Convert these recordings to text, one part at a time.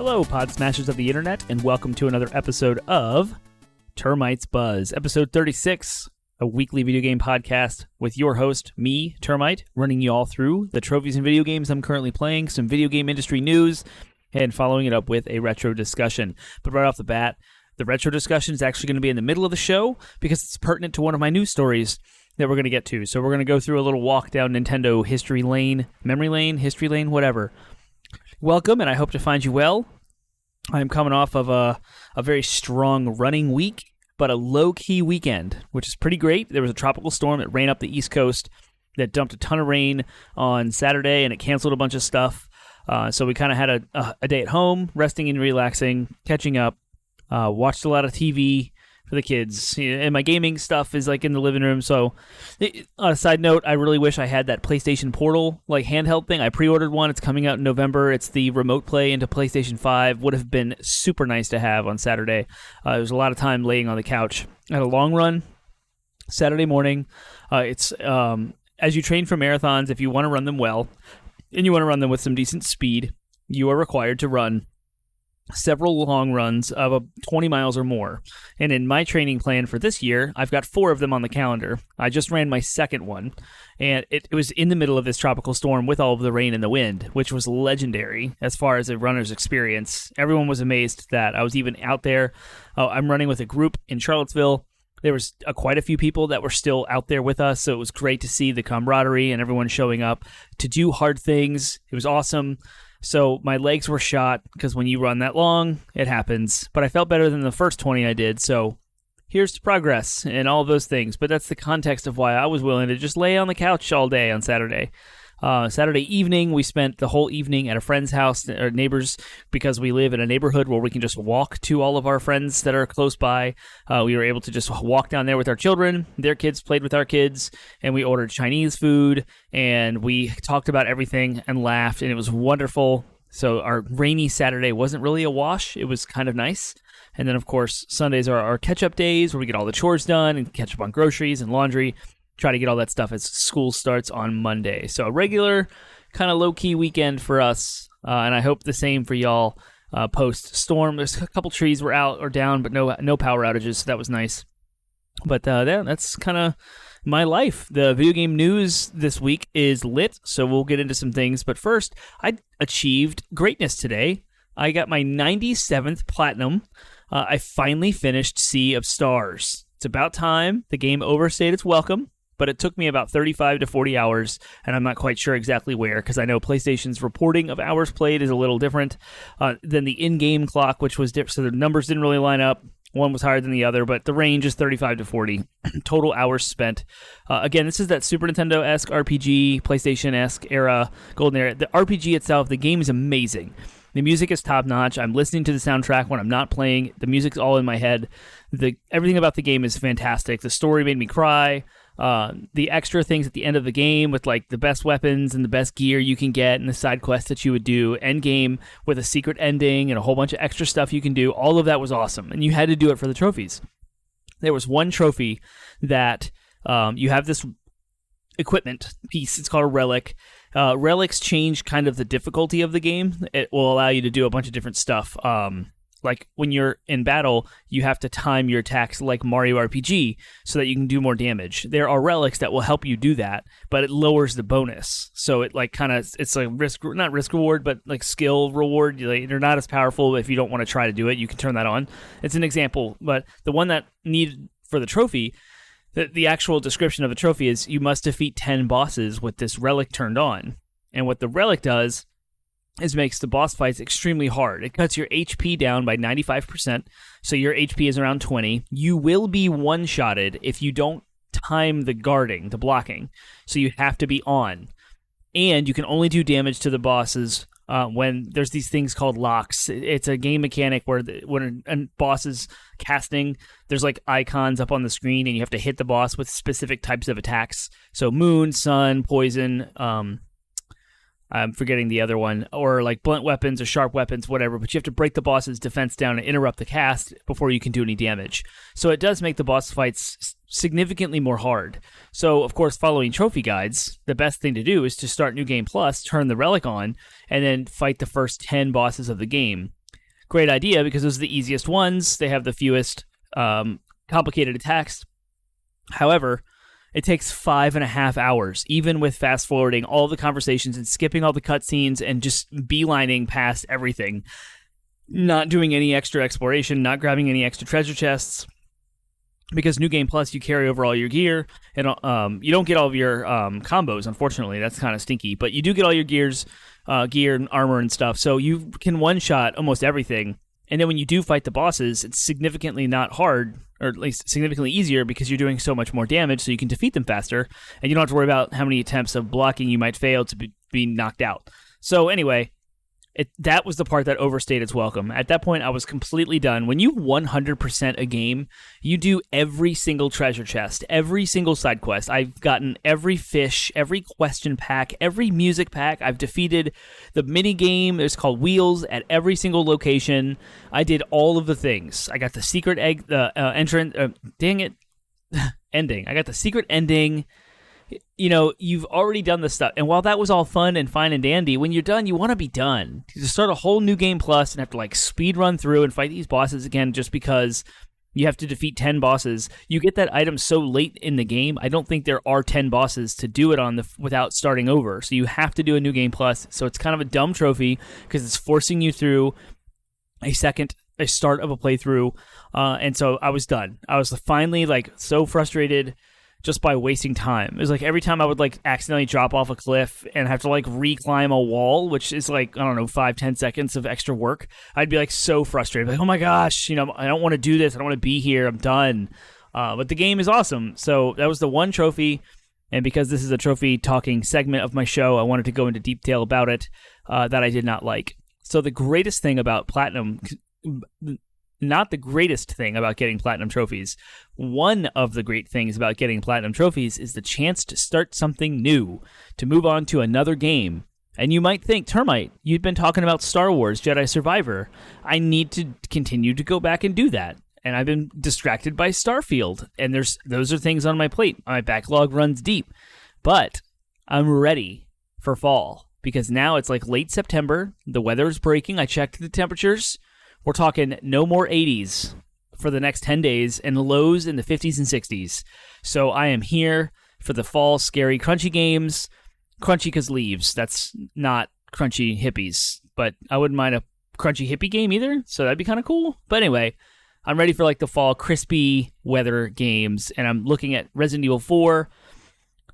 Hello, Pod Smashers of the Internet, and welcome to another episode of Termite's Buzz, episode 36, a weekly video game podcast with your host, me, Termite, running you all through the trophies and video games I'm currently playing, some video game industry news, and following it up with a retro discussion. But right off the bat, the retro discussion is actually going to be in the middle of the show because it's pertinent to one of my news stories that we're going to get to. So we're going to go through a little walk down Nintendo history lane, memory lane, history lane, whatever. Welcome, and I hope to find you well. I'm coming off of a very strong running week, but a low-key weekend, which is pretty great. There was a tropical storm that ran up the East Coast that dumped a ton of rain on Saturday, and it canceled a bunch of stuff. So we kind of had a day at home, resting and relaxing, catching up, watched a lot of TV for the kids, and my gaming stuff is like in the living room. So on a side note, I really wish I had that PlayStation Portal like handheld thing. I pre-ordered one. It's coming out in November. It's the remote play into PlayStation 5. Would have been super nice to have on Saturday. There was a lot of time laying on the couch. I had a long run Saturday morning. It's as you train for marathons, if you want to run them well and you want to run them with some decent speed, you are required to run several long runs of 20 miles or more. And in my training plan for this year, I've got 4 of them on the calendar. I just ran my second one, and it was in the middle of this tropical storm with all of the rain and the wind, which was legendary as far as a runner's experience. Everyone was amazed that I was even out there. I'm running with a group in Charlottesville. There was quite a few people that were still out there with us, so it was great to see the camaraderie and everyone showing up to do hard things. It was awesome. So my legs were shot because when you run that long, it happens. But I felt better than the first 20 I did. So here's to progress and all of those things. But that's the context of why I was willing to just lay on the couch all day on Saturday. Saturday evening, we spent the whole evening at a friend's house, or neighbors, because we live in a neighborhood where we can just walk to all of our friends that are close by. We were able to just walk down there with our children. Their kids played with our kids, and we ordered Chinese food, and we talked about everything and laughed, and it was wonderful. So our rainy Saturday wasn't really a wash. It was kind of nice. And then, of course, Sundays are our catch-up days where we get all the chores done and catch up on groceries and laundry. Try to get all that stuff as school starts on Monday. So a regular kind of low-key weekend for us, and I hope the same for y'all post-storm. There's a couple trees were out or down, but no power outages, so that was nice. But that's kind of my life. The video game news this week is lit, so we'll get into some things. But first, I achieved greatness today. I got my 97th platinum. I finally finished Sea of Stars. It's about time. The game overstayed its welcome. But it took me about 35 to 40 hours, and I'm not quite sure exactly where, because I know PlayStation's reporting of hours played is a little different than the in-game clock, which was different, so the numbers didn't really line up. One was higher than the other, but the range is 35 to 40 total hours spent. Again, this is that Super Nintendo-esque RPG, PlayStation-esque era, golden era. The RPG itself, the game is amazing. The music is top-notch. I'm listening to the soundtrack when I'm not playing. The music's all in my head. Everything about the game is fantastic. The story made me cry. The extra things at the end of the game with like the best weapons and the best gear you can get and the side quests that you would do, end game with a secret ending and a whole bunch of extra stuff you can do, all of that was awesome, and you had to do it for the trophies. There was one trophy that you have this equipment piece, it's called a relic. Relics change kind of the difficulty of the game. It will allow you to do a bunch of different stuff. Like when you're in battle, you have to time your attacks like Mario RPG so that you can do more damage. There are relics that will help you do that, but it lowers the bonus. So it like kind of, it's like not risk reward, but like skill reward. You're not as powerful if you don't want to try to do it. You can turn that on. It's an example, but the one that needed for the trophy, the actual description of the trophy is you must defeat 10 bosses with this relic turned on. And what the relic does is makes the boss fights extremely hard. It cuts your HP down by 95%, so your HP is around 20. You will be one-shotted if you don't time the guarding, the blocking, so you have to be on. And you can only do damage to the bosses when there's these things called locks. It's a game mechanic where when a boss is casting, there's like icons up on the screen, and you have to hit the boss with specific types of attacks. So moon, sun, poison, I'm forgetting the other one, or like blunt weapons or sharp weapons, whatever, but you have to break the boss's defense down and interrupt the cast before you can do any damage. So it does make the boss fights significantly more hard. So, of course, following trophy guides, the best thing to do is to start New Game Plus, turn the relic on, and then fight the first 10 bosses of the game. great idea because those are the easiest ones. They have the fewest complicated attacks. However, it takes 5.5 hours, even with fast forwarding all the conversations and skipping all the cutscenes and just beelining past everything. Not doing any extra exploration, not grabbing any extra treasure chests. Because New Game Plus, you carry over all your gear, and you don't get all of your combos, unfortunately. That's kind of stinky. But you do get all your gear and armor and stuff, so you can one-shot almost everything. And then when you do fight the bosses, it's significantly not hard, or at least significantly easier, because you're doing so much more damage, so you can defeat them faster, and you don't have to worry about how many attempts of blocking you might fail to be knocked out. So anyway, that was the part that overstayed its welcome. At that point, I was completely done. When you 100% a game, you do every single treasure chest, every single side quest. I've gotten every fish, every question pack, every music pack. I've defeated the mini game. It's called Wheels at every single location. I did all of the things. I got the secret egg, ending. I got the secret ending. You know, you've already done this stuff. And while that was all fun and fine and dandy, when you're done, you want to be done. You just start a whole New Game Plus and have to like speed run through and fight these bosses again just because you have to defeat 10 bosses. You get that item so late in the game, I don't think there are 10 bosses to do it on without starting over. So you have to do a New Game Plus. So it's kind of a dumb trophy because it's forcing you through a start of a playthrough. And so I was done. I was finally like so frustrated just by wasting time. It was like every time I would like accidentally drop off a cliff and have to like re-climb a wall, which is like, I don't know, 5-10 seconds of extra work, I'd be like so frustrated. Like, oh my gosh, you know, I don't want to do this. I don't want to be here. I'm done. But the game is awesome. So that was the one trophy. And because this is a trophy talking segment of my show, I wanted to go into detail about it that I did not like. So the greatest thing about Platinum, not the greatest thing about getting Platinum trophies, one of the great things about getting Platinum trophies is the chance to start something new, to move on to another game. And you might think, Termite, you'd been talking about Star Wars Jedi Survivor. I need to continue to go back and do that. And I've been distracted by Starfield, and those are things on my plate. My backlog runs deep. But I'm ready for fall, because now it's like late September, the weather is breaking, I checked the temperatures. We're talking no more 80s for the next 10 days and lows in the 50s and 60s. So I am here for the fall scary crunchy games. Crunchy because leaves. That's not crunchy hippies. But I wouldn't mind a crunchy hippie game either. So that'd be kind of cool. But anyway, I'm ready for like the fall crispy weather games. And I'm looking at Resident Evil 4,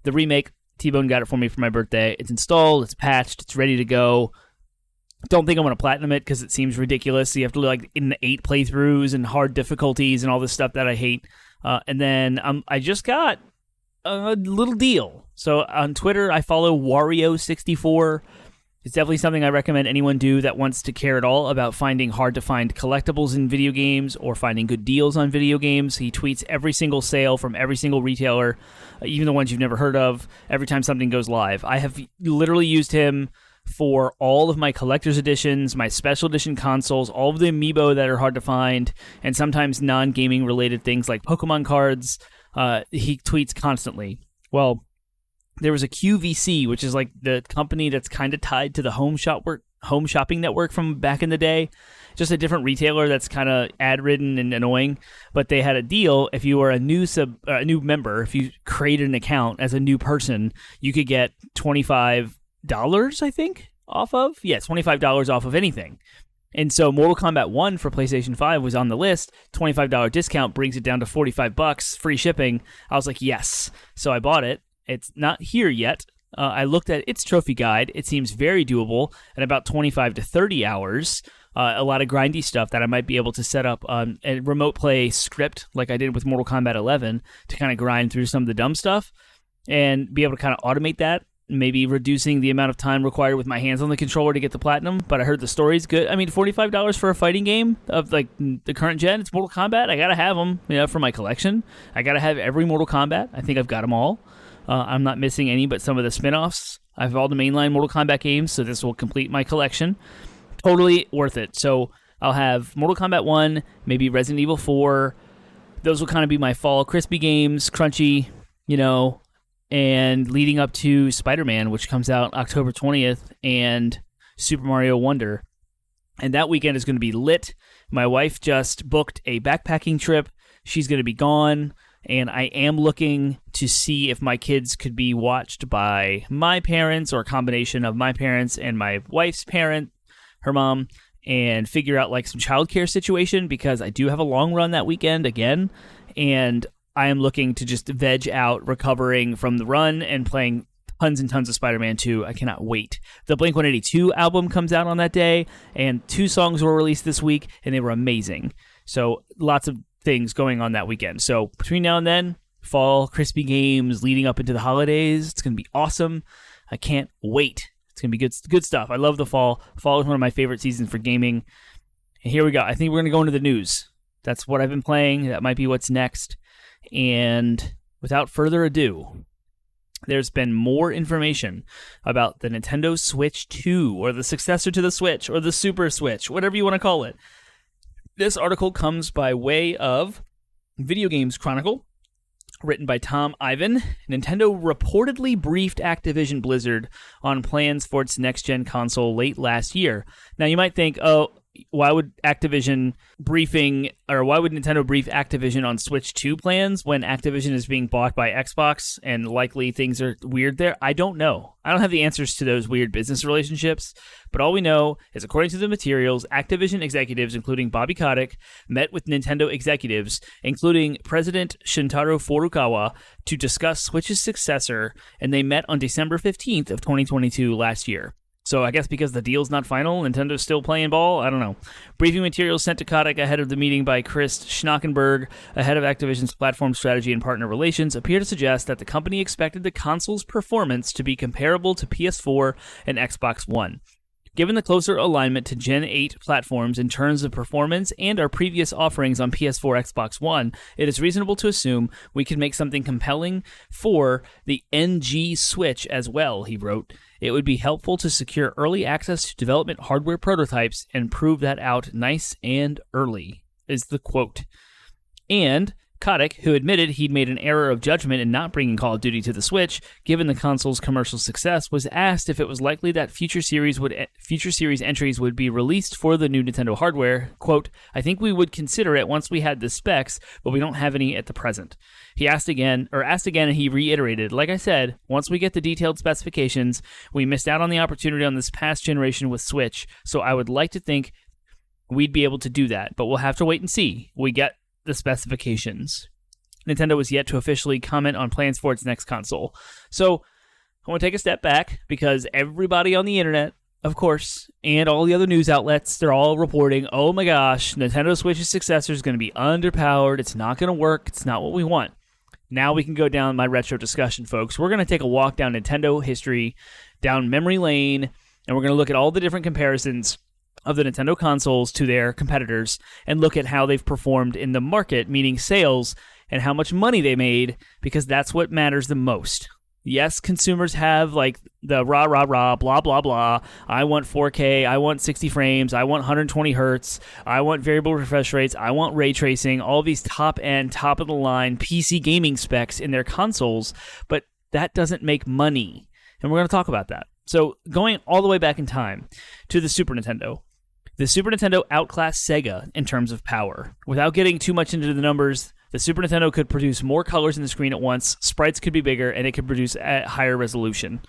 the remake. T-Bone got it for me for my birthday. It's installed. It's patched. It's ready to go. Don't think I'm going to platinum it because it seems ridiculous. So you have to do like in the 8 playthroughs and hard difficulties and all this stuff that I hate. And then I just got a little deal. So on Twitter, I follow Wario64. It's definitely something I recommend anyone do that wants to care at all about finding hard-to-find collectibles in video games or finding good deals on video games. He tweets every single sale from every single retailer, even the ones you've never heard of, every time something goes live. I have literally used him for all of my collector's editions, my special edition consoles, all of the amiibo that are hard to find, and sometimes non-gaming related things like Pokemon cards. He tweets constantly. Well, there was a QVC, which is like the company that's kind of tied to the Home Shopping Network from back in the day. Just a different retailer that's kind of ad-ridden and annoying. But they had a deal. If you were a new member, if you created an account as a new person, you could get $25, I think, off of? Yeah, $25 off of anything. And so Mortal Kombat 1 for PlayStation 5 was on the list. $25 discount brings it down to $45, free shipping. I was like, yes. So I bought it. It's not here yet. I looked at its trophy guide. It seems very doable at about 25 to 30 hours. A lot of grindy stuff that I might be able to set up a remote play script like I did with Mortal Kombat 11 to kind of grind through some of the dumb stuff and be able to kind of automate that. Maybe reducing the amount of time required with my hands on the controller to get the platinum, but I heard the story's good. I mean, $45 for a fighting game of like the current gen, it's Mortal Kombat. I gotta have them, for my collection. I gotta have every Mortal Kombat. I think I've got them all. I'm not missing any, but some of the spin-offs. I have all the mainline Mortal Kombat games, so this will complete my collection. Totally worth it. So I'll have Mortal Kombat 1, maybe Resident Evil 4. Those will kind of be my fall crispy games, crunchy, and leading up to Spider-Man, which comes out October 20th, and Super Mario Wonder. And that weekend is going to be lit. My wife just booked a backpacking trip. She's going to be gone. And I am looking to see if my kids could be watched by my parents or a combination of my parents and my wife's parent, her mom, and figure out like some childcare situation because I do have a long run that weekend again. And I am looking to just veg out recovering from the run and playing tons and tons of Spider-Man 2. I cannot wait. The Blink-182 album comes out on that day, and 2 songs were released this week, and they were amazing. So lots of things going on that weekend. So between now and then, fall, crispy games leading up into the holidays. It's going to be awesome. I can't wait. It's going to be good stuff. I love the fall. Fall is one of my favorite seasons for gaming. And here we go. I think we're going to go into the news. That's what I've been playing. That might be what's next. And without further ado, there's been more information about the Nintendo Switch 2, or the successor to the Switch, or the Super Switch, whatever you want to call it. This article comes by way of Video Games Chronicle, written by Tom Ivan. Nintendo reportedly briefed Activision Blizzard on plans for its next-gen console late last year. Now, you might think, why would Nintendo brief Activision on Switch 2 plans when Activision is being bought by Xbox and likely things are weird there? I don't know. I don't have the answers to those weird business relationships, but all we know is, according to the materials, Activision executives, including Bobby Kotick, met with Nintendo executives, including President Shintaro Furukawa, to discuss Switch's successor, and they met on December 15th of 2022 last year. So I guess because the deal's not final, Nintendo's still playing ball? I don't know. Briefing materials sent to Kotick ahead of the meeting by Chris Schnockenberg, ahead of Activision's platform strategy and partner relations, appear to suggest that the company expected the console's performance to be comparable to PS4 and Xbox One. Given the closer alignment to Gen 8 platforms in terms of performance and our previous offerings on PS4, Xbox One, it is reasonable to assume we can make something compelling for the NG Switch as well, he wrote. It would be helpful to secure early access to development hardware prototypes and prove that out nice and early, is the quote. And Kotick, who admitted he'd made an error of judgment in not bringing Call of Duty to the Switch, given the console's commercial success, was asked if it was likely that future series entries would be released for the new Nintendo hardware. Quote, I think we would consider it once we had the specs, but we don't have any at the present. He asked again, and he reiterated, like I said, once we get the detailed specifications, we missed out on the opportunity on this past generation with Switch, so I would like to think we'd be able to do that, but we'll have to wait and see. We get the specifications. Nintendo was yet to officially comment on plans for its next console. So I want to take a step back because everybody on the internet, of course, and all the other news outlets, they're all reporting, oh my gosh, Nintendo Switch's successor is going to be underpowered. It's not going to work. It's not what we want. Now we can go down my retro discussion, folks. We're going to take a walk down Nintendo history, down memory lane, and we're going to look at all the different comparisons of the Nintendo consoles to their competitors and look at how they've performed in the market, meaning sales, and how much money they made, because that's what matters the most. Yes, consumers have like the rah, blah, blah, blah. I want 4K, I want 60 frames, I want 120 hertz, I want variable refresh rates, I want ray tracing, all these top-end, top-of-the-line PC gaming specs in their consoles, but that doesn't make money. And we're going to talk about that. So going all the way back in time to the Super Nintendo. The Super Nintendo outclassed Sega in terms of power. Without getting too much into the numbers, the Super Nintendo could produce more colors in the screen at once, sprites could be bigger, and it could produce at higher resolution.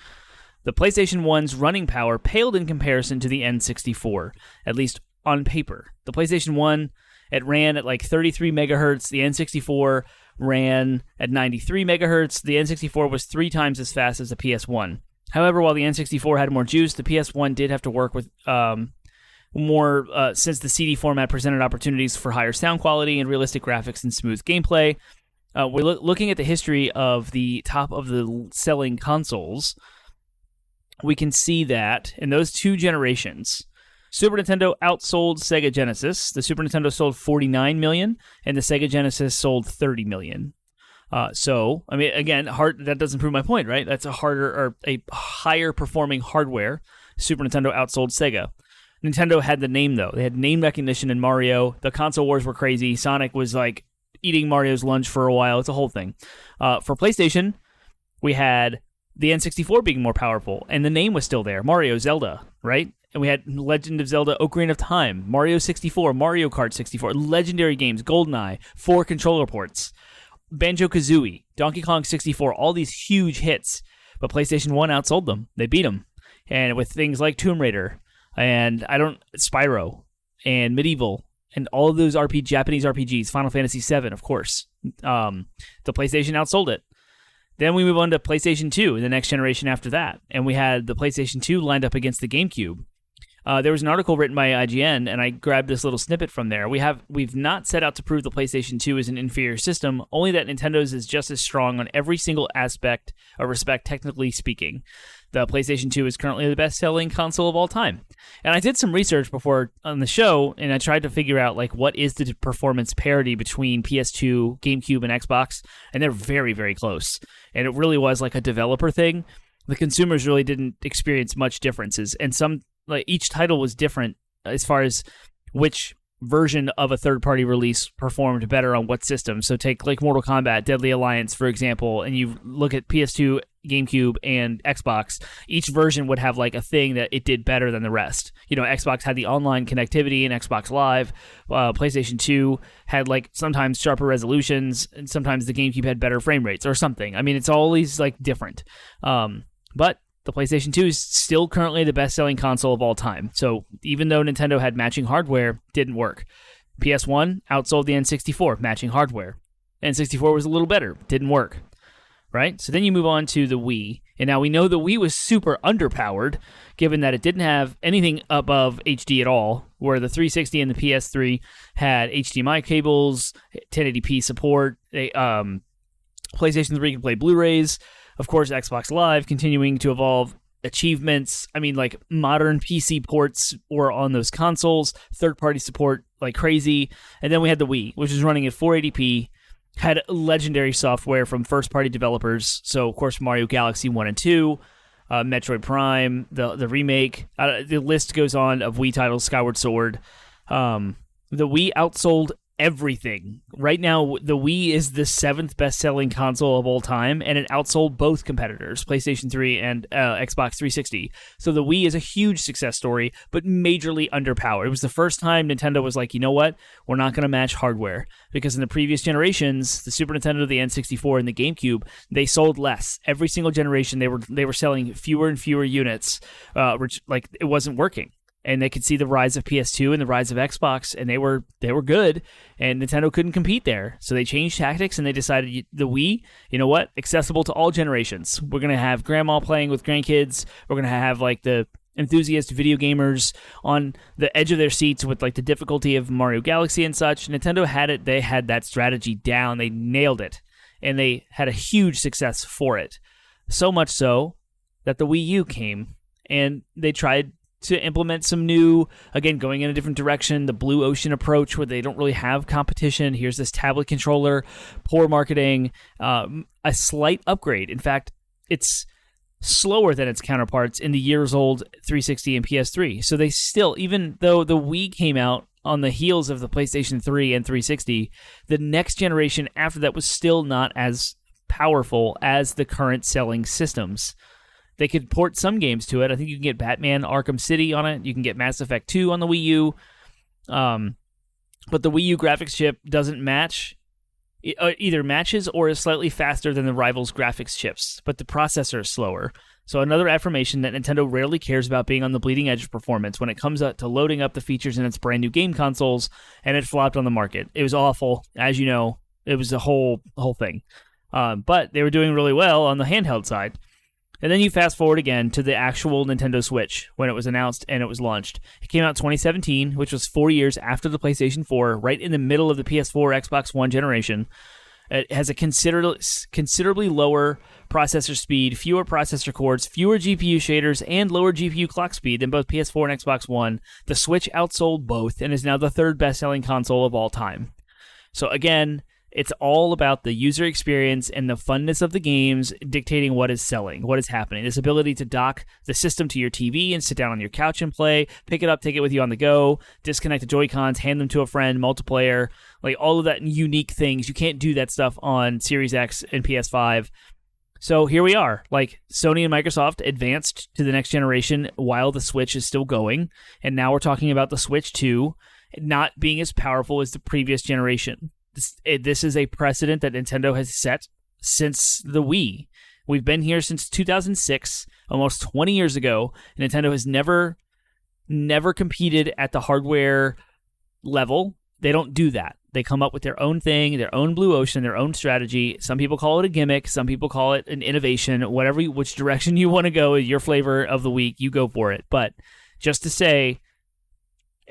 The PlayStation 1's running power paled in comparison to the N64, at least on paper. The PlayStation 1, it ran at like 33 megahertz, the N64 ran at 93 megahertz, the N64 was 3 times as fast as the PS1. However, while the N64 had more juice, the PS1 did have to work with more since the CD format presented opportunities for higher sound quality and realistic graphics and smooth gameplay. We're looking at the history of the top of the selling consoles. We can see that in those 2 generations, Super Nintendo outsold Sega Genesis. The Super Nintendo sold 49 million, and the Sega Genesis sold 30 million. So, I mean, again, that doesn't prove my point, right? That's a higher performing hardware. Super Nintendo outsold Sega. Nintendo had the name, though. They had name recognition in Mario. The console wars were crazy. Sonic was like eating Mario's lunch for a while. It's a whole thing. For PlayStation, we had the N64 being more powerful, and the name was still there. Mario, Zelda, right? And we had Legend of Zelda Ocarina of Time, Mario 64, Mario Kart 64, legendary games, GoldenEye, 4 controller ports, Banjo-Kazooie, Donkey Kong 64, all these huge hits. But PlayStation 1 outsold them. They beat them. And with things like Tomb Raider and Spyro and Medieval and all of those Japanese RPGs, Final Fantasy VII, of course, the PlayStation outsold it. Then we move on to PlayStation 2, the next generation after that. And we had the PlayStation 2 lined up against the GameCube. There was an article written by IGN, and I grabbed this little snippet from there. We've not set out to prove the PlayStation 2 is an inferior system, only that Nintendo's is just as strong on every single aspect or respect, technically speaking. The PlayStation 2 is currently the best-selling console of all time. And I did some research before on the show, and I tried to figure out what is the performance parity between PS2, GameCube, and Xbox, and they're very, very close. And it really was like a developer thing. The consumers really didn't experience much differences, and each title was different as far as which version of a third-party release performed better on what system. So take Mortal Kombat, Deadly Alliance, for example, and you look at PS2, GameCube, and Xbox. Each version would have a thing that it did better than the rest. Xbox had the online connectivity and Xbox Live. PlayStation 2 had sometimes sharper resolutions, and sometimes the GameCube had better frame rates or something. I mean, it's always different. But the PlayStation 2 is still currently the best-selling console of all time. So even though Nintendo had matching hardware, didn't work. PS1 outsold the N64, matching hardware. N64 was a little better, didn't work. Right? So then you move on to the Wii. And now we know the Wii was super underpowered, given that it didn't have anything above HD at all, where the 360 and the PS3 had HDMI cables, 1080p support, PlayStation 3 could play Blu-rays. Of course, Xbox Live continuing to evolve, achievements. I mean, modern PC ports were on those consoles, third-party support like crazy. And then we had the Wii, which was running at 480p, had legendary software from first-party developers. So, of course, Mario Galaxy 1 and 2, Metroid Prime, the remake. The list goes on of Wii titles, Skyward Sword. The Wii outsold everything. Right now, the Wii is the 7th best-selling console of all time, and it outsold both competitors, PlayStation 3 and Xbox 360. So the Wii is a huge success story, but majorly underpowered. It was the first time Nintendo was like, you know what? We're not going to match hardware. Because in the previous generations, the Super Nintendo, the N64, and the GameCube, they sold less. Every single generation, they were selling fewer and fewer units, which it wasn't working. And they could see the rise of PS2 and the rise of Xbox, and they were good, and Nintendo couldn't compete there. So they changed tactics, and they decided the Wii, you know what, accessible to all generations. We're going to have grandma playing with grandkids. We're going to have the enthusiast video gamers on the edge of their seats with the difficulty of Mario Galaxy and such. Nintendo had it. They had that strategy down. They nailed it, and they had a huge success for it. So much so that the Wii U came, and they tried to implement some new, again, going in a different direction, the Blue Ocean approach where they don't really have competition. Here's this tablet controller, poor marketing, a slight upgrade. In fact, it's slower than its counterparts in the years-old 360 and PS3. So they still, even though the Wii came out on the heels of the PlayStation 3 and 360, the next generation after that was still not as powerful as the current selling systems. They could port some games to it. I think you can get Batman Arkham City on it. You can get Mass Effect 2 on the Wii U. But the Wii U graphics chip doesn't match. It either matches or is slightly faster than the rival's graphics chips, but the processor is slower. So another affirmation that Nintendo rarely cares about being on the bleeding edge of performance when it comes to loading up the features in its brand new game consoles, and it flopped on the market. It was awful. As you know, it was the whole thing. But they were doing really well on the handheld side. And then you fast forward again to the actual Nintendo Switch when it was announced and it was launched. It came out in 2017, which was 4 years after the PlayStation 4, right in the middle of the PS4, Xbox One generation. It has a considerably lower processor speed, fewer processor cores, fewer GPU shaders, and lower GPU clock speed than both PS4 and Xbox One. The Switch outsold both and is now the 3rd best-selling console of all time. So again, it's all about the user experience and the funness of the games dictating what is selling, what is happening. This ability to dock the system to your TV and sit down on your couch and play, pick it up, take it with you on the go, disconnect the Joy-Cons, hand them to a friend, multiplayer, all of that unique things. You can't do that stuff on Series X and PS5. So here we are. Like, Sony and Microsoft advanced to the next generation while the Switch is still going, and now we're talking about the Switch 2 not being as powerful as the previous generation. This is a precedent that Nintendo has set since the Wii. We've been here since 2006, almost 20 years ago. Nintendo has never competed at the hardware level. They don't do that. They come up with their own thing, their own blue ocean, their own strategy. Some people call it a gimmick. Some people call it an innovation. Which direction you want to go, your flavor of the week, you go for it. But just to say,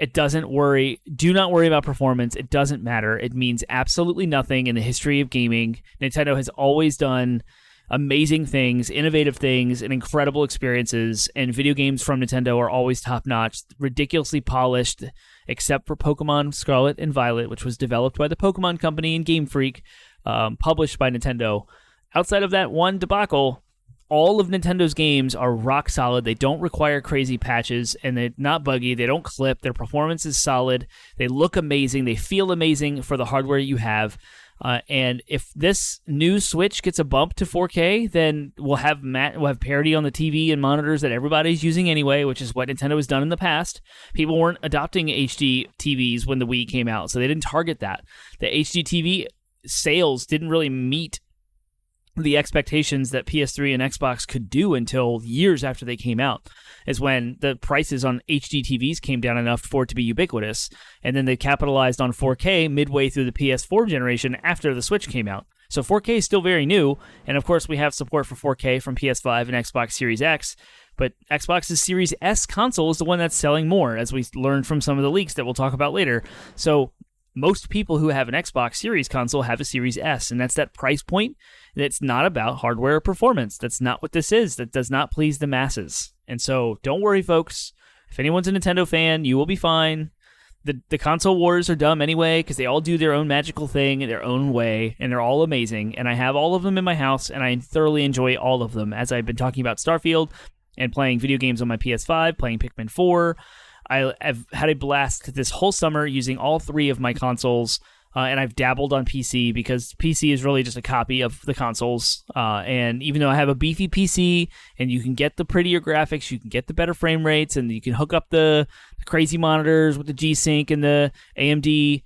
do not worry about performance. It doesn't matter. It means absolutely nothing in the history of gaming. Nintendo has always done amazing things, innovative things, and incredible experiences, and video games from Nintendo are always top-notch, ridiculously polished, except for Pokemon Scarlet and Violet, which was developed by the Pokemon Company and Game Freak, published by Nintendo. Outside of that one debacle, all of Nintendo's games are rock solid. They don't require crazy patches, and they're not buggy. They don't clip. Their performance is solid. They look amazing. They feel amazing for the hardware you have. And if this new Switch gets a bump to 4K, then we'll have parity on the TV and monitors that everybody's using anyway, which is what Nintendo has done in the past. People weren't adopting HD TVs when the Wii came out, so they didn't target that. The HD TV sales didn't really meet the expectations that PS3 and Xbox could do until years after they came out, is when the prices on HD TVs came down enough for it to be ubiquitous, and then they capitalized on 4K midway through the PS4 generation after the Switch came out. So 4K is still very new, and of course we have support for 4K from PS5 and Xbox Series X, but Xbox's Series S console is the one that's selling more, as we learned from some of the leaks that we'll talk about later. So most people who have an Xbox Series console have a Series S, and that's that price point. That's not about hardware or performance. That's not what this is. That does not please the masses. And so don't worry, folks. If anyone's a Nintendo fan, you will be fine. The console wars are dumb anyway, because they all do their own magical thing in their own way, and they're all amazing. And I have all of them in my house, and I thoroughly enjoy all of them. As I've been talking about Starfield and playing video games on my PS5, playing Pikmin 4, I've had a blast this whole summer using all three of my consoles, and I've dabbled on PC because PC is really just a copy of the consoles. And even though I have a beefy PC and you can get the prettier graphics, you can get the better frame rates, and you can hook up the crazy monitors with the G-Sync and the AMD,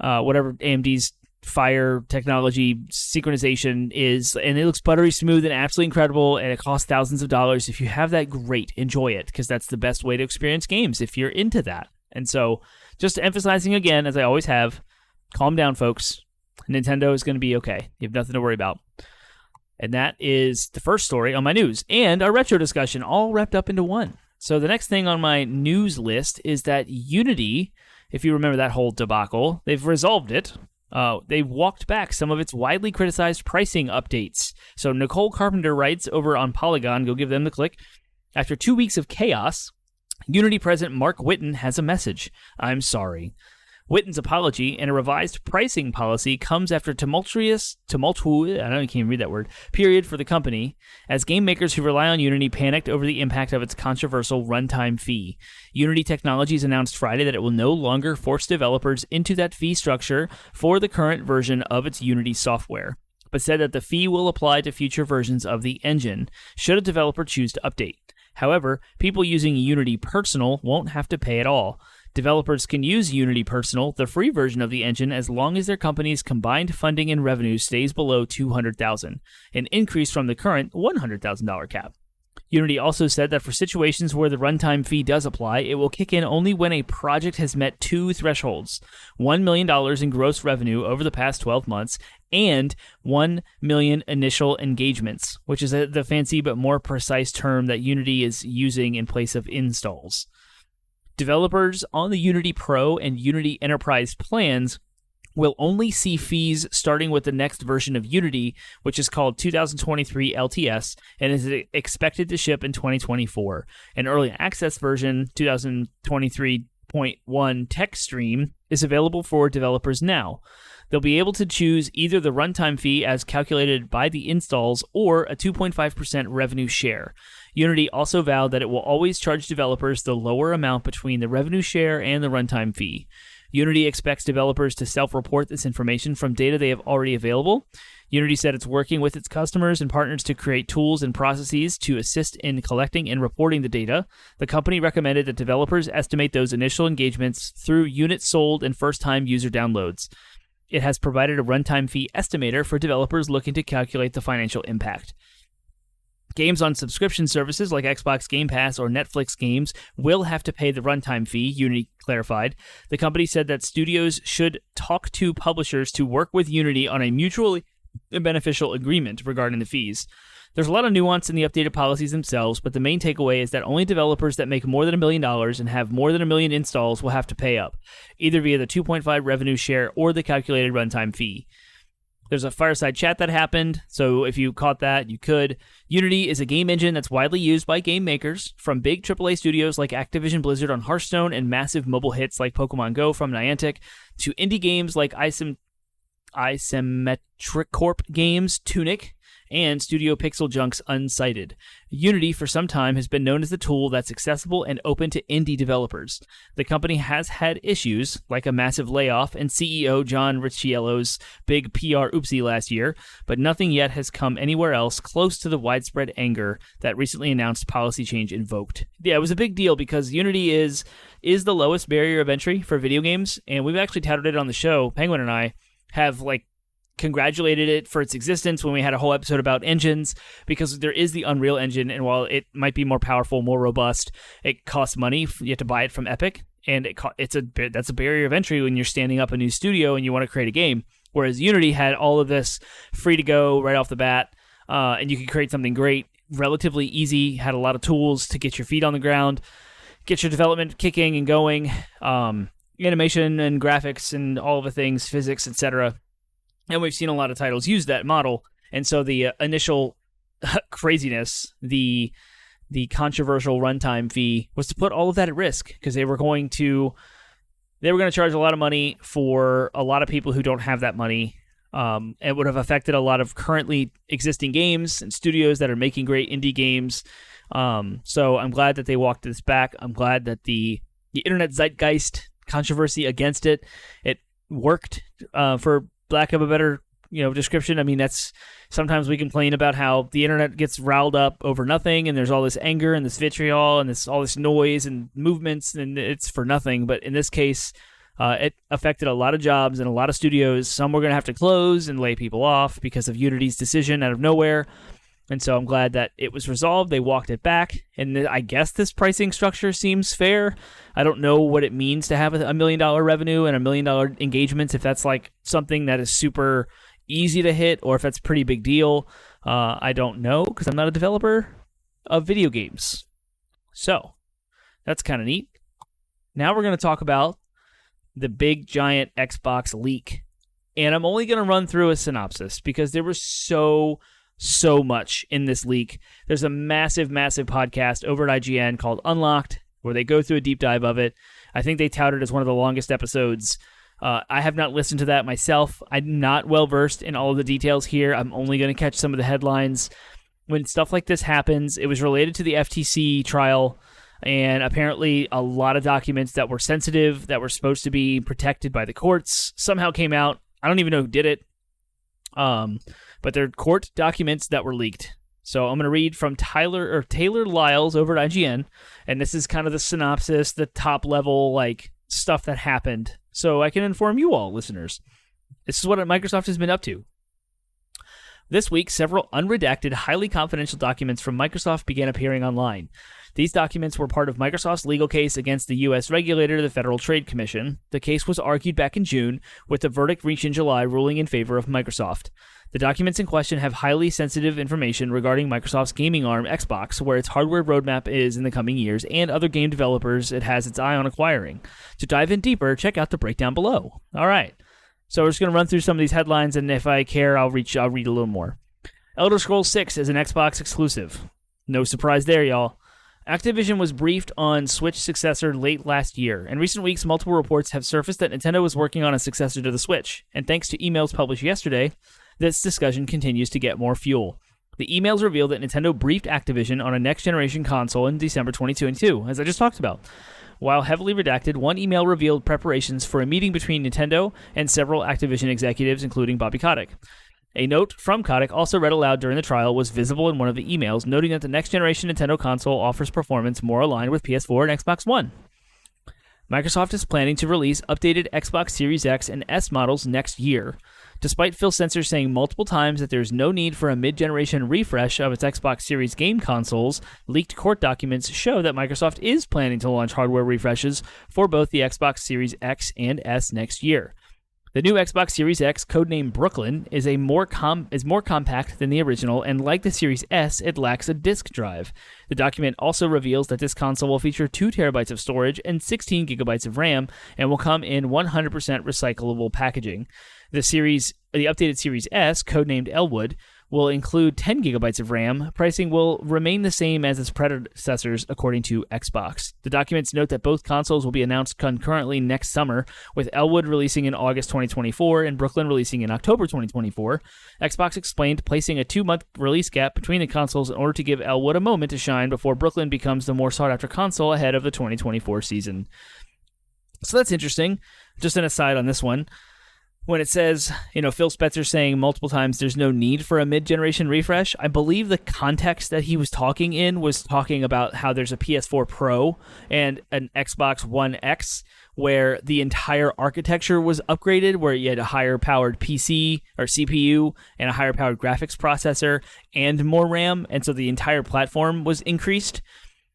whatever AMD's Fire technology synchronization is, and it looks buttery smooth and absolutely incredible, and it costs thousands of dollars. If you have that, great, enjoy it, because that's the best way to experience games if you're into that. And so, just emphasizing again, as I always have, calm down, folks. Nintendo is going to be okay. You have nothing to worry about. And that is the first story on my news and our retro discussion, all wrapped up into one. So the next thing on my news list is that Unity, if you remember that whole debacle, they've resolved it. They've walked back some of its widely criticized pricing updates. So Nicole Carpenter writes over on Polygon, go give them the click. After 2 weeks of chaos, Unity president Mark Whitten has a message. I'm sorry. Whitten's apology and a revised pricing policy comes after tumultuous, I can't even read that word, period for the company, as game makers who rely on Unity panicked over the impact of its controversial runtime fee. Unity Technologies announced Friday that it will no longer force developers into that fee structure for the current version of its Unity software, but said that the fee will apply to future versions of the engine, should a developer choose to update. However, people using Unity Personal won't have to pay at all. Developers can use Unity Personal, the free version of the engine, as long as their company's combined funding and revenue stays below $200,000, an increase from the current $100,000 cap. Unity also said that for situations where the runtime fee does apply, it will kick in only when a project has met two thresholds: $1 million in gross revenue over the past 12 months and 1 million initial engagements, which is the fancy but more precise term that Unity is using in place of installs. Developers on the Unity Pro and Unity Enterprise plans will only see fees starting with the next version of Unity, which is called 2023 LTS, and is expected to ship in 2024. An early access version, 2023.1 Tech Stream, is available for developers now. They'll be able to choose either the runtime fee as calculated by the installs or a 2.5% revenue share. Unity also vowed that it will always charge developers the lower amount between the revenue share and the runtime fee. Unity expects developers to self-report this information from data they have already available. Unity said it's working with its customers and partners to create tools and processes to assist in collecting and reporting the data. The company recommended that developers estimate those initial engagements through units sold and first-time user downloads. It has provided a runtime fee estimator for developers looking to calculate the financial impact. Games on subscription services like Xbox Game Pass or Netflix games will have to pay the runtime fee, Unity clarified. The company said that studios should talk to publishers to work with Unity on a mutually beneficial agreement regarding the fees. There's a lot of nuance in the updated policies themselves, but the main takeaway is that only developers that make more than $1 million and have more than 1 million installs will have to pay up, either via the 2.5 revenue share or the calculated runtime fee. There's a fireside chat that happened, so if you caught that, you could. Unity is a game engine that's widely used by game makers, from big AAA studios like Activision Blizzard on Hearthstone and massive mobile hits like Pokemon Go from Niantic, to indie games like Isometric Corp Games, Tunic, and Studio Pixel Junk's Unsighted. Unity, for some time, has been known as the tool that's accessible and open to indie developers. The company has had issues, like a massive layoff and CEO John Ricciello's big PR oopsie last year, but nothing yet has come anywhere else close to the widespread anger that recently announced policy change invoked. Yeah, it was a big deal because Unity is the lowest barrier of entry for video games, and we've actually touted it on the show. Penguin and I have congratulated it for its existence when we had a whole episode about engines, because there is the Unreal Engine, and while it might be more powerful, more robust, it costs money. You have to buy it from Epic, and that's a barrier of entry when you're standing up a new studio and you want to create a game. Whereas Unity had all of this free to go right off the bat, and you could create something great, relatively easy, had a lot of tools to get your feet on the ground, get your development kicking and going, animation and graphics and all of the things, physics, etc. And we've seen a lot of titles use that model. And so the initial craziness, the controversial runtime fee, was to put all of that at risk, because they were going to charge a lot of money for a lot of people who don't have that money. It would have affected a lot of currently existing games and studios that are making great indie games. So I'm glad that they walked this back. I'm glad that the internet zeitgeist controversy against it worked, for lack of a better description. I mean, that's sometimes we complain about how the internet gets riled up over nothing, and there's all this anger and this vitriol and all this noise and movements, and it's for nothing. But in this case, it affected a lot of jobs and a lot of studios. Some were going to have to close and lay people off because of Unity's decision out of nowhere. And so I'm glad that it was resolved. They walked it back. And I guess this pricing structure seems fair. I don't know what it means to have $1 million revenue and $1 million engagements, if that's like something that is super easy to hit or if that's a pretty big deal. I don't know, because I'm not a developer of video games. So that's kind of neat. Now we're going to talk about the big giant Xbox leak. And I'm only going to run through a synopsis because there was so much in this leak. There's a massive podcast over at IGN called Unlocked, where they go through a deep dive of it. I think they tout it as one of the longest episodes. I have not listened to that myself. I'm not well versed in all of the details here. I'm only going to catch some of the headlines. When stuff like this happens, it was related to the FTC trial, and apparently a lot of documents that were sensitive, that were supposed to be protected by the courts, somehow came out. I don't even know who did it. But they're court documents that were leaked. So I'm going to read from Taylor Lyles over at IGN, and this is kind of the synopsis, the top level stuff that happened, so I can inform you all, listeners. This is what Microsoft has been up to. This week, several unredacted, highly confidential documents from Microsoft began appearing online. These documents were part of Microsoft's legal case against the U.S. regulator, the Federal Trade Commission. The case was argued back in June, with the verdict reached in July ruling in favor of Microsoft. The documents in question have highly sensitive information regarding Microsoft's gaming arm, Xbox, where its hardware roadmap is in the coming years, and other game developers it has its eye on acquiring. To dive in deeper, check out the breakdown below. All right. So we're just going to run through some of these headlines, and if I care, I'll read a little more. Elder Scrolls 6 is an Xbox exclusive. No surprise there, y'all. Activision was briefed on Switch successor late last year. In recent weeks, multiple reports have surfaced that Nintendo was working on a successor to the Switch, and thanks to emails published yesterday, this discussion continues to get more fuel. The emails reveal that Nintendo briefed Activision on a next-generation console in December 2022, as I just talked about. While heavily redacted, one email revealed preparations for a meeting between Nintendo and several Activision executives, including Bobby Kotick. A note from Kotick, also read aloud during the trial, was visible in one of the emails, noting that the next-generation Nintendo console offers performance more aligned with PS4 and Xbox One. Microsoft is planning to release updated Xbox Series X and S models next year. Despite Phil Spencer saying multiple times that there's no need for a mid-generation refresh of its Xbox Series game consoles, leaked court documents show that Microsoft is planning to launch hardware refreshes for both the Xbox Series X and S next year. The new Xbox Series X, codenamed Brooklyn, is more compact than the original, and like the Series S, it lacks a disk drive. The document also reveals that this console will feature 2 terabytes of storage and 16 gigabytes of RAM, and will come in 100% recyclable packaging. The updated Series S, codenamed Elwood, will include 10 gigabytes of RAM. Pricing will remain the same as its predecessors, according to Xbox. The documents note that both consoles will be announced concurrently next summer, with Elwood releasing in August 2024 and Brooklyn releasing in October 2024. Xbox explained placing a 2-month release gap between the consoles in order to give Elwood a moment to shine before Brooklyn becomes the more sought-after console ahead of the 2024 season. So that's interesting. Just an aside on this one. When it says, Phil Spencer saying multiple times there's no need for a mid-generation refresh, I believe the context that he was talking in was talking about how there's a PS4 Pro and an Xbox One X where the entire architecture was upgraded, where you had a higher-powered PC or CPU and a higher-powered graphics processor and more RAM, and so the entire platform was increased.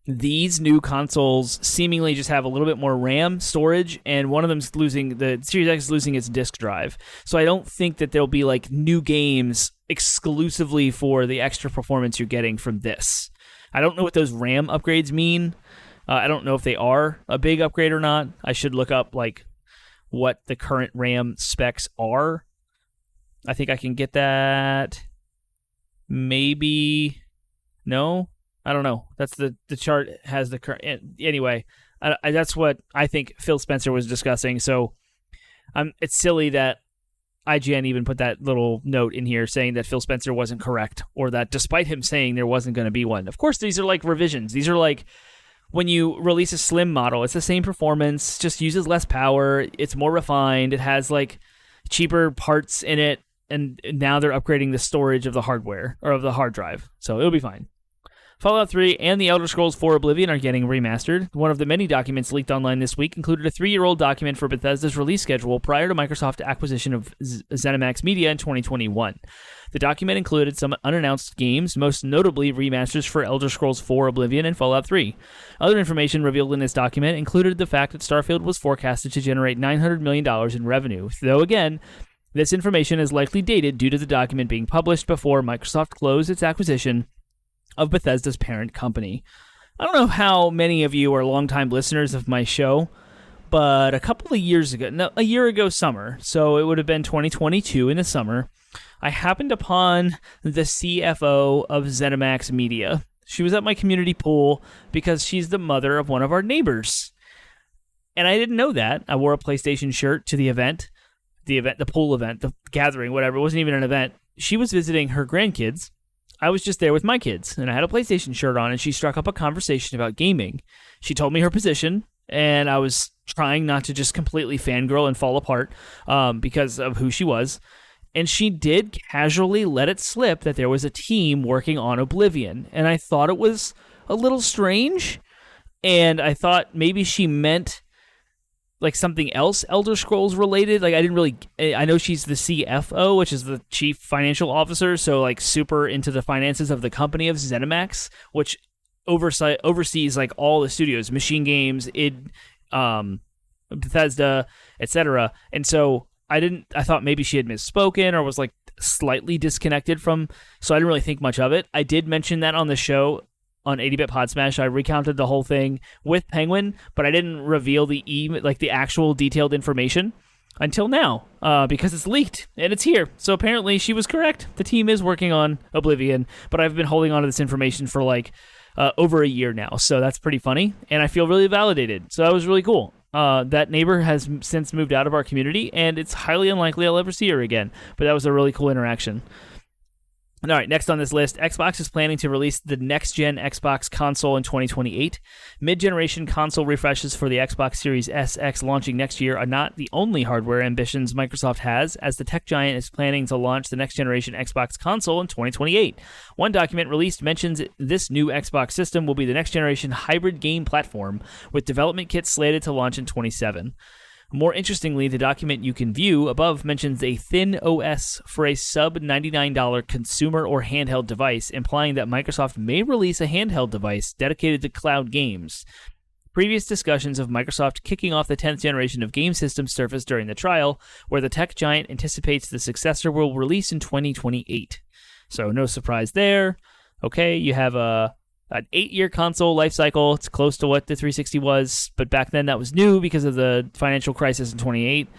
These new consoles seemingly just have a little bit more RAM storage, and one of them's the Series X is losing its disk drive. So I don't think that there'll be like new games exclusively for the extra performance you're getting from this. I don't know what those RAM upgrades mean. I don't know if they are a big upgrade or not. I should look up like what the current RAM specs are. I think I can get that. Maybe. No? I don't know. That's the chart has the current. Anyway, that's what I think Phil Spencer was discussing. So it's silly that IGN even put that little note in here saying that Phil Spencer wasn't correct, or that despite him saying there wasn't going to be one. Of course, these are like revisions. These are like when you release a slim model, it's the same performance, just uses less power. It's more refined. It has like cheaper parts in it. And now they're upgrading the storage of the hardware or of the hard drive. So it'll be fine. Fallout 3 and The Elder Scrolls 4 Oblivion are getting remastered. One of the many documents leaked online this week included a 3-year-old document for Bethesda's release schedule prior to Microsoft's acquisition of ZeniMax Media in 2021. The document included some unannounced games, most notably remasters for Elder Scrolls 4 Oblivion and Fallout 3. Other information revealed in this document included the fact that Starfield was forecasted to generate $900 million in revenue, though again, this information is likely dated due to the document being published before Microsoft closed its acquisition of Bethesda's parent company. I don't know how many of you are longtime listeners of my show, but a year ago summer, so it would have been 2022 in the summer, I happened upon the CFO of ZeniMax Media. She was at my community pool because she's the mother of one of our neighbors. And I didn't know that. I wore a PlayStation shirt to the pool event, the gathering, whatever. It wasn't even an event. She was visiting her grandkids. I was just there with my kids, and I had a PlayStation shirt on, and she struck up a conversation about gaming. She told me her position, and I was trying not to just completely fangirl and fall apart because of who she was. And she did casually let it slip that there was a team working on Oblivion, and I thought it was a little strange, and I thought maybe she meant like something else Elder Scrolls related. Like I know she's the CFO, which is the chief financial officer, so like super into the finances of the company of ZeniMax, which oversees like all the studios, Machine Games, Bethesda, etc. And so I thought maybe she had misspoken or was like slightly disconnected from, so I didn't really think much of it. I did mention that on the show on 80-Bit Pod Smash. I recounted the whole thing with Penguin, but I didn't reveal the actual detailed information until now because it's leaked and it's here. So apparently she was correct. The team is working on Oblivion, but I've been holding on to this information for over a year now. So that's pretty funny, and I feel really validated. So that was really cool. That neighbor has since moved out of our community, and it's highly unlikely I'll ever see her again. But that was a really cool interaction. All right, next on this list, Xbox is planning to release the next-gen Xbox console in 2028. Mid-generation console refreshes for the Xbox Series SX launching next year are not the only hardware ambitions Microsoft has, as the tech giant is planning to launch the next-generation Xbox console in 2028. One document released mentions this new Xbox system will be the next-generation hybrid game platform, with development kits slated to launch in 2027. More interestingly, the document you can view above mentions a thin OS for a sub-$99 consumer or handheld device, implying that Microsoft may release a handheld device dedicated to cloud games. Previous discussions of Microsoft kicking off the 10th generation of game systems surfaced during the trial, where the tech giant anticipates the successor will release in 2028. So no surprise there. Okay, you have an 8-year console life cycle. It's close to what the 360 was, but back then that was new because of the financial crisis in 2008.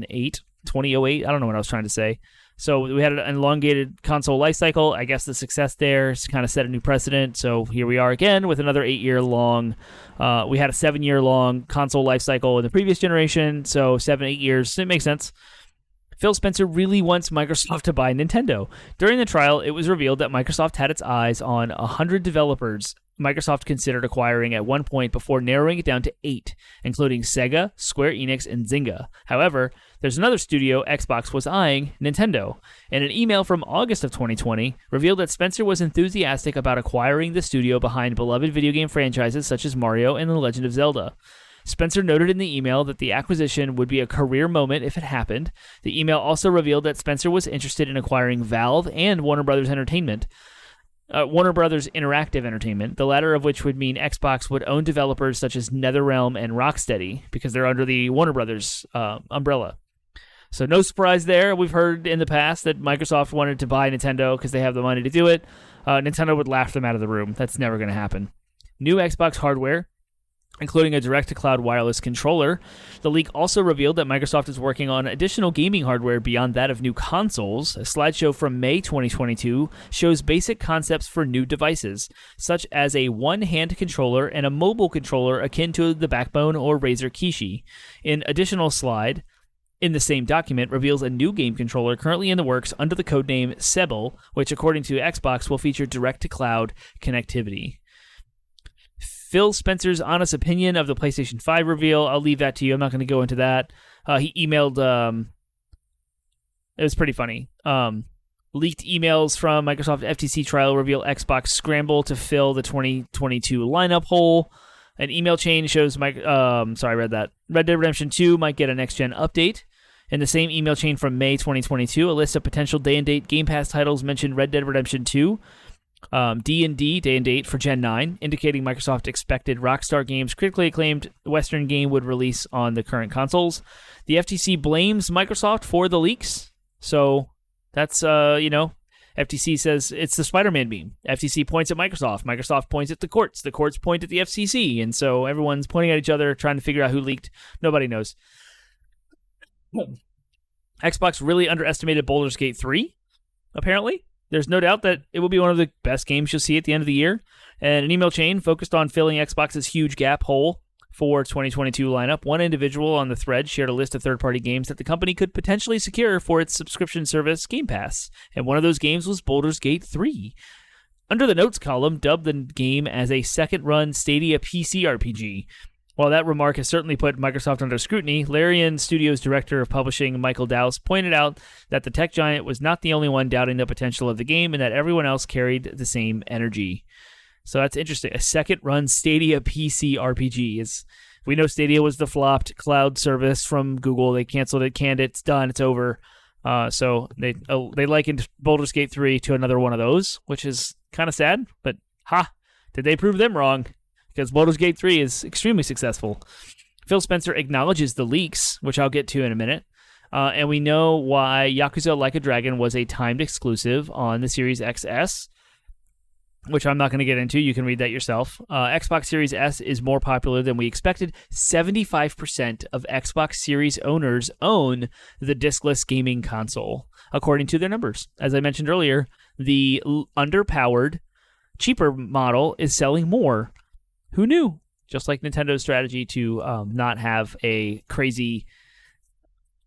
I don't know what I was trying to say. So we had an elongated console life cycle. I guess the success there has kind of set a new precedent. So here we are again with another 8-year-long. We had a 7-year-long console life cycle in the previous generation. So 7-8 years. It makes sense. Phil Spencer really wants Microsoft to buy Nintendo. During the trial, it was revealed that Microsoft had its eyes on 100 developers Microsoft considered acquiring at one point before narrowing it down to 8, including Sega, Square Enix, and Zynga. However, there's another studio Xbox was eyeing, Nintendo. And an email from August of 2020 revealed that Spencer was enthusiastic about acquiring the studio behind beloved video game franchises such as Mario and The Legend of Zelda. Spencer noted in the email that the acquisition would be a career moment if it happened. The email also revealed that Spencer was interested in acquiring Valve and Warner Brothers Interactive Entertainment, the latter of which would mean Xbox would own developers such as NetherRealm and Rocksteady, because they're under the Warner Brothers umbrella. So no surprise there. We've heard in the past that Microsoft wanted to buy Nintendo because they have the money to do it. Nintendo would laugh them out of the room. That's never going to happen. New Xbox hardware, including a direct-to-cloud wireless controller. The leak also revealed that Microsoft is working on additional gaming hardware beyond that of new consoles. A slideshow from May 2022 shows basic concepts for new devices, such as a one-hand controller and a mobile controller akin to the Backbone or Razer Kishi. An additional slide in the same document reveals a new game controller currently in the works under the codename Sebel, which according to Xbox will feature direct-to-cloud connectivity. Phil Spencer's honest opinion of the PlayStation 5 reveal, I'll leave that to you. I'm not going to go into that. He emailed, it was pretty funny. Leaked emails from Microsoft FTC trial reveal Xbox scramble to fill the 2022 lineup hole. An email chain shows, I read that. Red Dead Redemption 2 might get a next-gen update. In the same email chain from May 2022, a list of potential day-and-date Game Pass titles mentioned Red Dead Redemption 2, D&D, Day and Date for Gen 9, indicating Microsoft expected Rockstar Games' critically acclaimed Western game would release on the current consoles. The FTC blames Microsoft for the leaks, so that's, FTC says it's the Spider-Man meme. FTC points at Microsoft. Microsoft points at the courts. The courts point at the FCC, and so everyone's pointing at each other, trying to figure out who leaked. Nobody knows. Xbox really underestimated Baldur's Gate 3, apparently. There's no doubt that it will be one of the best games you'll see at the end of the year. And an email chain focused on filling Xbox's huge gap hole for 2022 lineup. One individual on the thread shared a list of third-party games that the company could potentially secure for its subscription service, Game Pass. And one of those games was Baldur's Gate 3. Under the notes column, dubbed the game as a second-run Stadia PC RPG. While that remark has certainly put Microsoft under scrutiny, Larian Studios' director of publishing, Michael Dowse, pointed out that the tech giant was not the only one doubting the potential of the game and that everyone else carried the same energy. So that's interesting. A second-run Stadia PC RPG. We know Stadia was the flopped cloud service from Google. They canceled it, canned it, it's done, it's over. So they likened Baldur's Gate 3 to another one of those, which is kind of sad, but did they prove them wrong? Because Baldur's Gate 3 is extremely successful. Phil Spencer acknowledges the leaks, which I'll get to in a minute, and we know why Yakuza Like a Dragon was a timed exclusive on the Series XS, which I'm not going to get into. You can read that yourself. Xbox Series S is more popular than we expected. 75% of Xbox Series owners own the diskless gaming console, according to their numbers. As I mentioned earlier, the underpowered, cheaper model is selling more. Who knew? Just like Nintendo's strategy to not have a crazy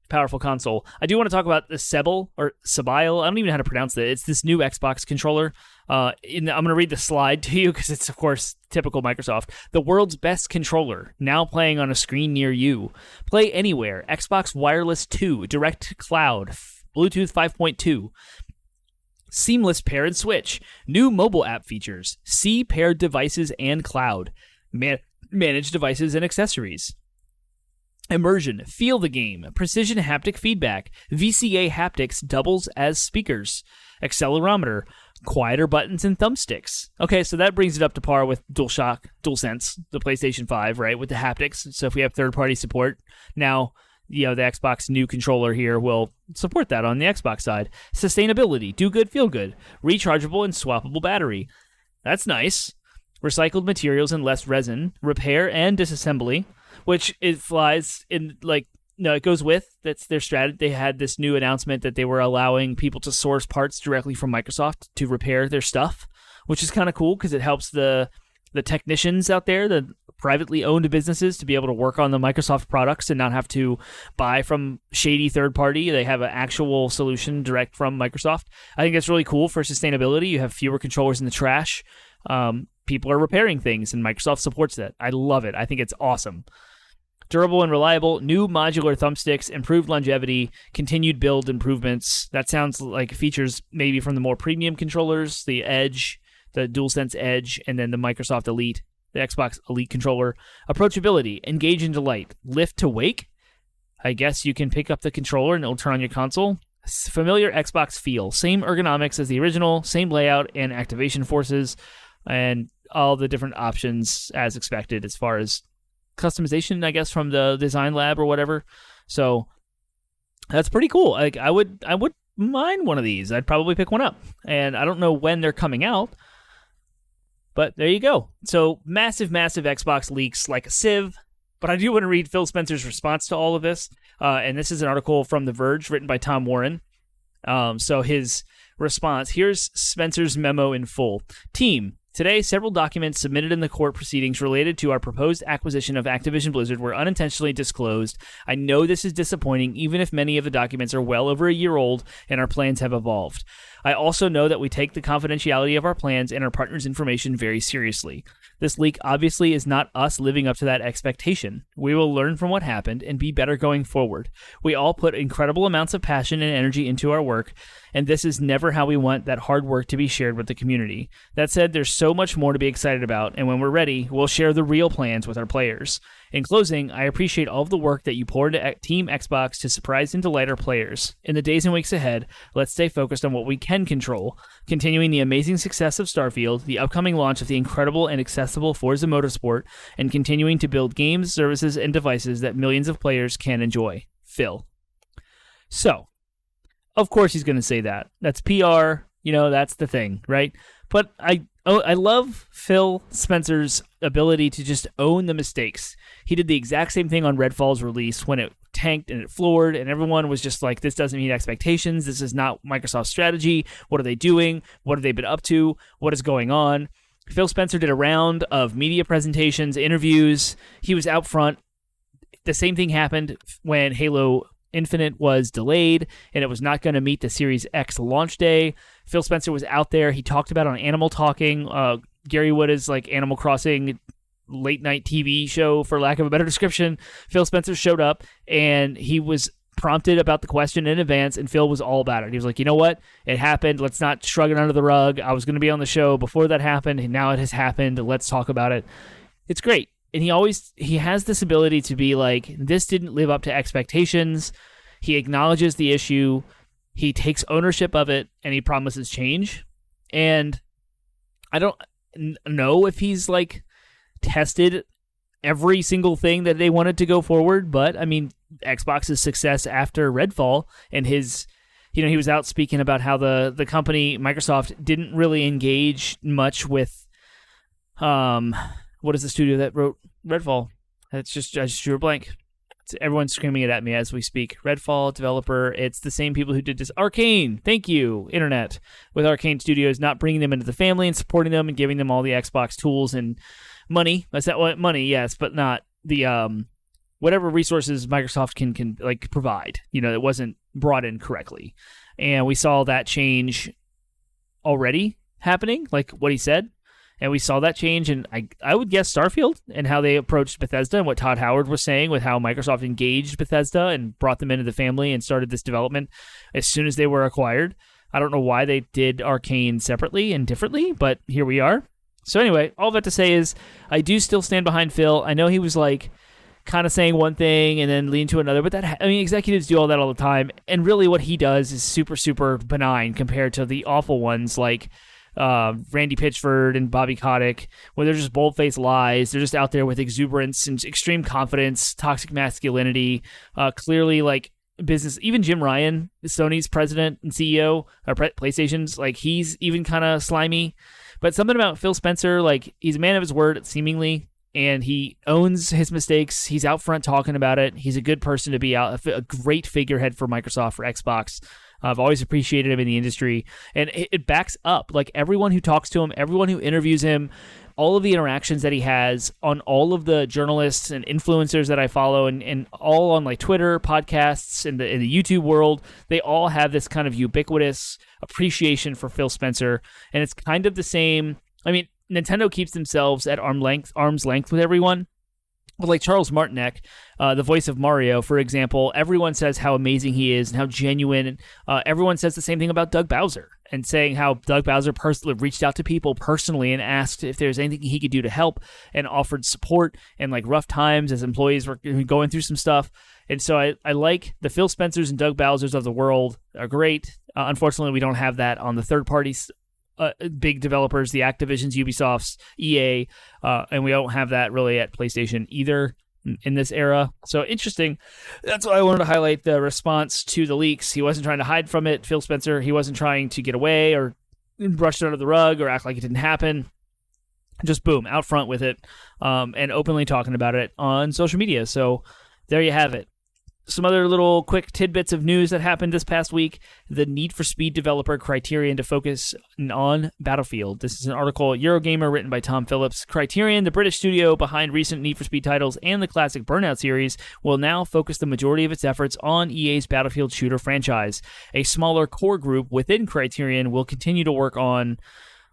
powerful console. I do want to talk about the Sebile or Sebile. I don't even know how to pronounce it. It's this new Xbox controller. I'm going to read the slide to you because it's, of course, typical Microsoft. The world's best controller, now playing on a screen near you. Play anywhere. Xbox Wireless 2, Direct to Cloud, Bluetooth 5.2. Seamless pair and switch. New mobile app features. See paired devices and cloud. Manage devices and accessories. Immersion. Feel the game. Precision haptic feedback. VCA haptics doubles as speakers. Accelerometer. Quieter buttons and thumbsticks. Okay, so that brings it up to par with DualSense, the PlayStation 5, right, with the haptics. So if we have third-party support, now, the Xbox new controller here will support that on the Xbox side. Sustainability. Do good, feel good. Rechargeable and swappable battery. That's nice. Recycled materials and less resin. Repair and disassembly, which it flies in, it goes with, that's their strategy. They had this new announcement that they were allowing people to source parts directly from Microsoft to repair their stuff, which is kind of cool because it helps the technicians out there, the privately owned businesses, to be able to work on the Microsoft products and not have to buy from shady third party. They have an actual solution direct from Microsoft. I think that's really cool for sustainability. You have fewer controllers in the trash. People are repairing things, and Microsoft supports that. I love it. I think it's awesome. Durable and reliable, new modular thumbsticks, improved longevity, continued build improvements. That sounds like features maybe from the more premium controllers, the Edge, the DualSense Edge, and then the Microsoft Elite, the Xbox Elite controller. Approachability, engage and delight, lift to wake. I guess you can pick up the controller and it'll turn on your console. Familiar Xbox feel, same ergonomics as the original, same layout and activation forces, and all the different options as expected as far as customization, I guess, from the design lab or whatever. So that's pretty cool. Like I would mind one of these. I'd probably pick one up. And I don't know when they're coming out, but there you go. So massive Xbox leaks like a sieve. But I do want to read Phil Spencer's response to all of this. And this is an article from The Verge written by Tom Warren. So his response, here's Spencer's memo in full. Team, today, several documents submitted in the court proceedings related to our proposed acquisition of Activision Blizzard were unintentionally disclosed. I know this is disappointing, even if many of the documents are well over a year old and our plans have evolved. I also know that we take the confidentiality of our plans and our partners' information very seriously. This leak obviously is not us living up to that expectation. We will learn from what happened and be better going forward. We all put incredible amounts of passion and energy into our work, and this is never how we want that hard work to be shared with the community. That said, there's so much more to be excited about, and when we're ready, we'll share the real plans with our players. In closing, I appreciate all of the work that you pour into Team Xbox to surprise and delight our players. In the days and weeks ahead, let's stay focused on what we can control, continuing the amazing success of Starfield, the upcoming launch of the incredible and accessible Forza Motorsport, and continuing to build games, services, and devices that millions of players can enjoy. Phil. So, of course he's going to say that. That's PR, that's the thing, right? But I love Phil Spencer's ability to just own the mistakes. He did the exact same thing on Redfall's release when it tanked and it floored, and everyone was just like, this doesn't meet expectations. This is not Microsoft's strategy. What are they doing? What have they been up to? What is going on? Phil Spencer did a round of media presentations, interviews. He was out front. The same thing happened when Halo Infinite was delayed and it was not going to meet the Series X launch day. Phil Spencer was out there. He talked about on Animal Talking, Gary Whitta's Animal Crossing late night TV show, for lack of a better description. Phil Spencer showed up and he was prompted about the question in advance, and Phil was all about it. He was like, you know what? It happened. Let's not shrug it under the rug. I was going to be on the show before that happened, and now it has happened. Let's talk about it. It's great. And he has this ability to be like, this didn't live up to expectations. He acknowledges the issue. He takes ownership of it, and he promises change. And I don't know if he's tested every single thing that they wanted to go forward, but I mean, Xbox's success after Redfall and his, he was out speaking about how the company, Microsoft, didn't really engage much with, what is the studio that wrote Redfall? I just drew a blank. Everyone's screaming it at me as we speak. Redfall developer. It's the same people who did this. Arcane. Thank you, Internet. With Arcane Studios, not bringing them into the family and supporting them and giving them all the Xbox tools and money. Is that what money? Yes, but not the whatever resources Microsoft can like provide. It wasn't brought in correctly, and we saw that change already happening, like what he said. And we saw that change, and I would guess Starfield and how they approached Bethesda and what Todd Howard was saying with how Microsoft engaged Bethesda and brought them into the family and started this development as soon as they were acquired. I don't know why they did Arcane separately and differently, but here we are. So anyway, all that to say is I do still stand behind Phil. I know he was like kind of saying one thing and then lean to another, but executives do all that all the time, and really what he does is super, super benign compared to the awful ones like Randy Pitchford and Bobby Kotick, where they're just bold-faced lies. They're just out there with exuberance and extreme confidence, toxic masculinity, clearly like business. Even Jim Ryan, Sony's president and CEO, or PlayStation's, like he's even kind of slimy. But something about Phil Spencer, like he's a man of his word, seemingly, and he owns his mistakes. He's out front talking about it. He's a good person to be out, a great figurehead for Microsoft, for Xbox. I've always appreciated him in the industry, and it backs up. Like everyone who talks to him, everyone who interviews him, all of the interactions that he has on all of the journalists and influencers that I follow, and all on like Twitter, podcasts, in the YouTube world, they all have this kind of ubiquitous appreciation for Phil Spencer, and it's kind of the same. I mean, Nintendo keeps themselves at arm's length with everyone. Well, like Charles Martinek, the voice of Mario, for example, everyone says how amazing he is and how genuine. Everyone says the same thing about Doug Bowser, and saying how Doug Bowser personally reached out to people personally and asked if there's anything he could do to help, and offered support in like rough times as employees were going through some stuff. And so I like the Phil Spencers and Doug Bowsers of the world are great. Unfortunately, we don't have that on the third parties. Big developers, the Activisions, Ubisofts, EA, and we don't have that really at PlayStation either in this era. So interesting. That's why I wanted to highlight the response to the leaks. He wasn't trying to hide from it, Phil Spencer. He wasn't trying to get away or brush it under the rug or act like it didn't happen. Just boom, out front with it, and openly talking about it on social media. So there you have it. Some other little quick tidbits of news that happened this past week. The Need for Speed developer Criterion to focus on Battlefield. This is an article at Eurogamer written by Tom Phillips. Criterion, the British studio behind recent Need for Speed titles and the classic Burnout series, will now focus the majority of its efforts on EA's Battlefield shooter franchise. A smaller core group within Criterion will continue on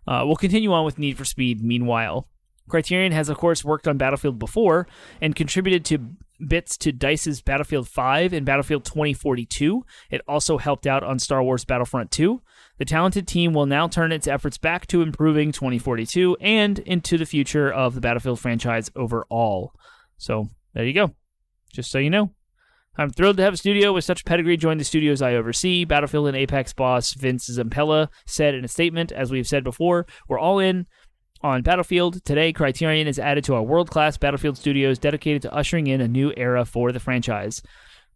with Need for Speed meanwhile. Criterion has, of course, worked on Battlefield before and contributed to bits to DICE's Battlefield 5 and Battlefield 2042. It also helped out on Star Wars Battlefront 2. The talented team will now turn its efforts back to improving 2042 and into the future of the Battlefield franchise overall. So, there you go. Just so you know. I'm thrilled to have a studio with such pedigree join the studios I oversee. Battlefield and Apex boss Vince Zampella said in a statement, as we've said before, we're all in on Battlefield. Today, Criterion is added to our world-class Battlefield studios dedicated to ushering in a new era for the franchise.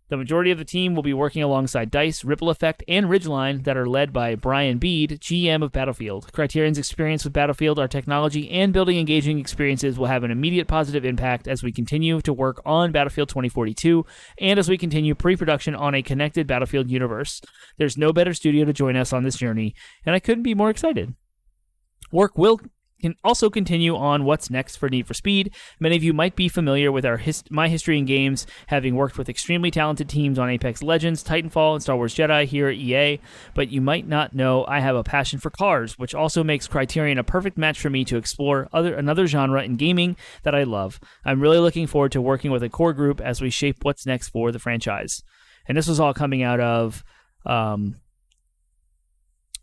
The majority of the team will be working alongside DICE, Ripple Effect, and Ridgeline that are led by Brian Bede, GM of Battlefield. Criterion's experience with Battlefield, our technology, and building engaging experiences will have an immediate positive impact as we continue to work on Battlefield 2042 and as we continue pre-production on a connected Battlefield universe. There's no better studio to join us on this journey, and I couldn't be more excited. Work can also continue on what's next for Need for Speed. Many of you might be familiar with my history in games, having worked with extremely talented teams on Apex Legends, Titanfall, and Star Wars Jedi here at EA, but you might not know I have a passion for cars, which also makes Criterion a perfect match for me to explore another genre in gaming that I love. I'm really looking forward to working with a core group as we shape what's next for the franchise. And this was all coming out of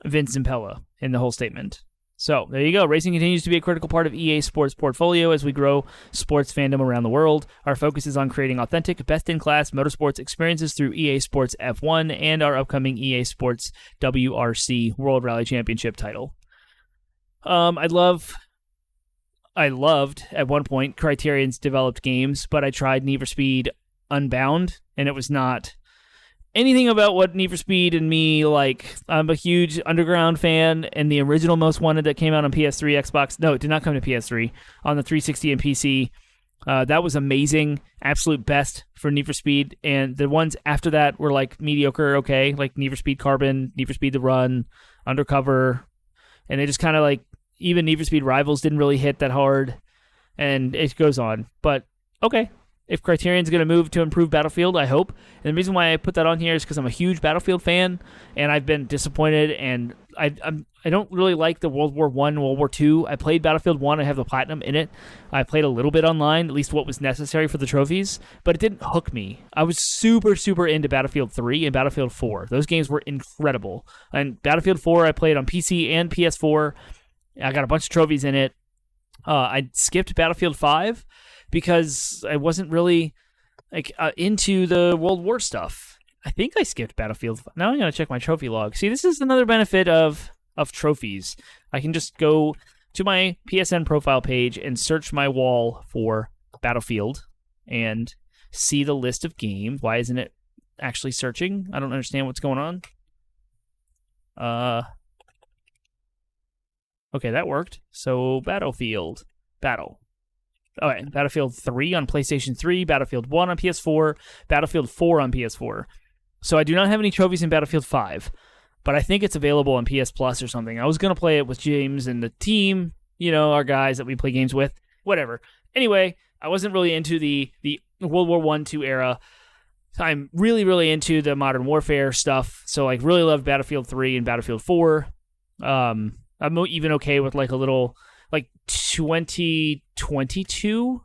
Vince Zampella in the whole statement. So, there you go. Racing continues to be a critical part of EA Sports' portfolio as we grow sports fandom around the world. Our focus is on creating authentic, best-in-class motorsports experiences through EA Sports F1 and our upcoming EA Sports WRC World Rally Championship title. I loved, at one point, Criterion's developed games, but I tried Need for Speed Unbound, and it was not anything about what Need for Speed and me like. I'm a huge Underground fan, and the original Most Wanted that came out on PS3, Xbox. No, it did not come to PS3. On the 360 and PC. That was amazing. Absolute best for Need for Speed. And the ones after that were like mediocre, okay. Like Need for Speed Carbon, Need for Speed The Run, Undercover. And they just kind of like, even Need for Speed Rivals didn't really hit that hard. And it goes on. But, okay. if Criterion's going to move to improve Battlefield, I hope. And the reason why I put that on here is because I'm a huge Battlefield fan, and I've been disappointed, and I don't really like the World War I, World War II. I played Battlefield 1. I have the Platinum in it. I played a little bit online, at least what was necessary for the trophies, but it didn't hook me. I was super, super into Battlefield 3 and Battlefield 4. Those games were incredible. And Battlefield 4 I played on PC and PS4. I got a bunch of trophies in it. I skipped Battlefield 5 because I wasn't really into the World War stuff. I think I skipped Battlefield 5. Now I'm going to check my trophy log. See, this is another benefit of trophies. I can just go to my PSN profile page and search my wall for Battlefield and see the list of games. Why isn't it actually searching? I don't understand what's going on. Okay, that worked. So Battlefield. Battle. Okay, Battlefield 3 on PlayStation 3, Battlefield 1 on PS4, Battlefield 4 on PS4. So I do not have any trophies in Battlefield 5, but I think it's available on PS Plus or something. I was going to play it with James and the team, our guys that we play games with, whatever. Anyway, I wasn't really into the World War I, II era. I'm really, really into the Modern Warfare stuff, so I really love Battlefield 3 and Battlefield 4. I'm even okay with a little 2022.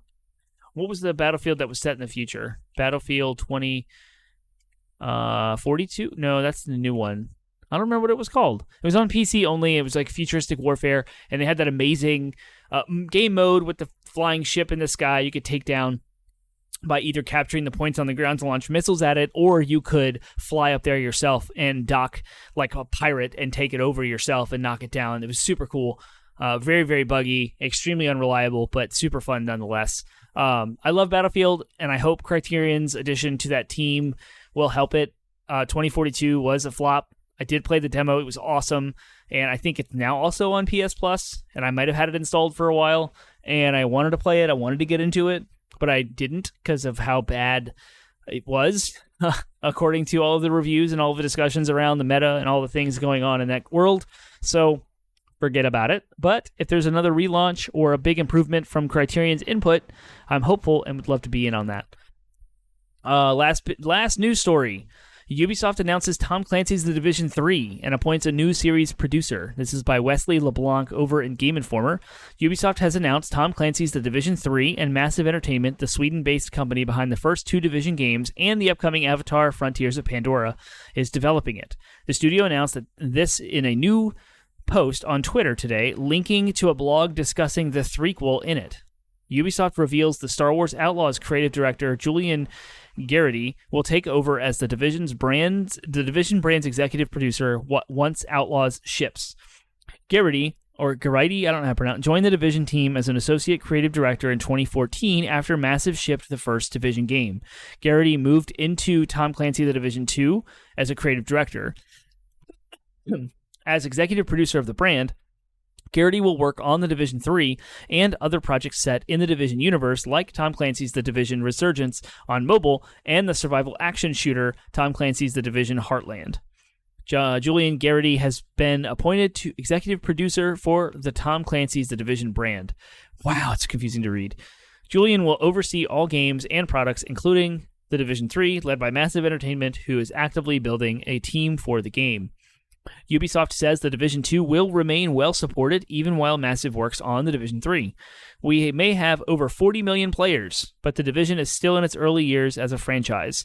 What was the Battlefield that was set in the future? Battlefield 2042? No, that's the new one. I don't remember what it was called. It was on PC only. It was futuristic warfare, and they had that amazing game mode with the flying ship in the sky you could take down by either capturing the points on the ground to launch missiles at it, or you could fly up there yourself and dock like a pirate and take it over yourself and knock it down. It was super cool. Very, very buggy, extremely unreliable, but super fun nonetheless. I love Battlefield, and I hope Criterion's addition to that team will help it. 2042 was a flop. I did play the demo. It was awesome, and I think it's now also on PS Plus, and I might have had it installed for a while, and I wanted to play it. I wanted to get into it, but I didn't because of how bad it was, according to all of the reviews and all of the discussions around the meta and all the things going on in that world. So forget about it. But if there's another relaunch or a big improvement from Criterion's input, I'm hopeful and would love to be in on that. Last news story. Ubisoft announces Tom Clancy's The Division 3 and appoints a new series producer. This is by Wesley LeBlanc over in Game Informer. Ubisoft has announced Tom Clancy's The Division 3 and Massive Entertainment, the Sweden-based company behind the first two Division games and the upcoming Avatar Frontiers of Pandora, is developing it. The studio announced this in a new post on Twitter today, linking to a blog discussing the threequel in it. Ubisoft reveals the Star Wars Outlaws creative director Julian Garrity will take over as the Division brand's executive producer once Outlaws ships. Garrity, I don't know how to pronounce, joined the Division team as an associate creative director in 2014 after Massive shipped the first Division game. Garrity moved into Tom Clancy The Division 2 as a creative director. As executive producer of the brand, Garrity will work on The Division 3 and other projects set in the Division universe, like Tom Clancy's The Division Resurgence on mobile and the survival action shooter Tom Clancy's The Division Heartland. Julian Garrity has been appointed to executive producer for the Tom Clancy's The Division brand. Wow, it's confusing to read. Julian will oversee all games and products, including The Division 3, led by Massive Entertainment, who is actively building a team for the game. Ubisoft says The Division 2 will remain well supported even while Massive works on The Division 3. We may have over 40 million players, but The Division is still in its early years as a franchise.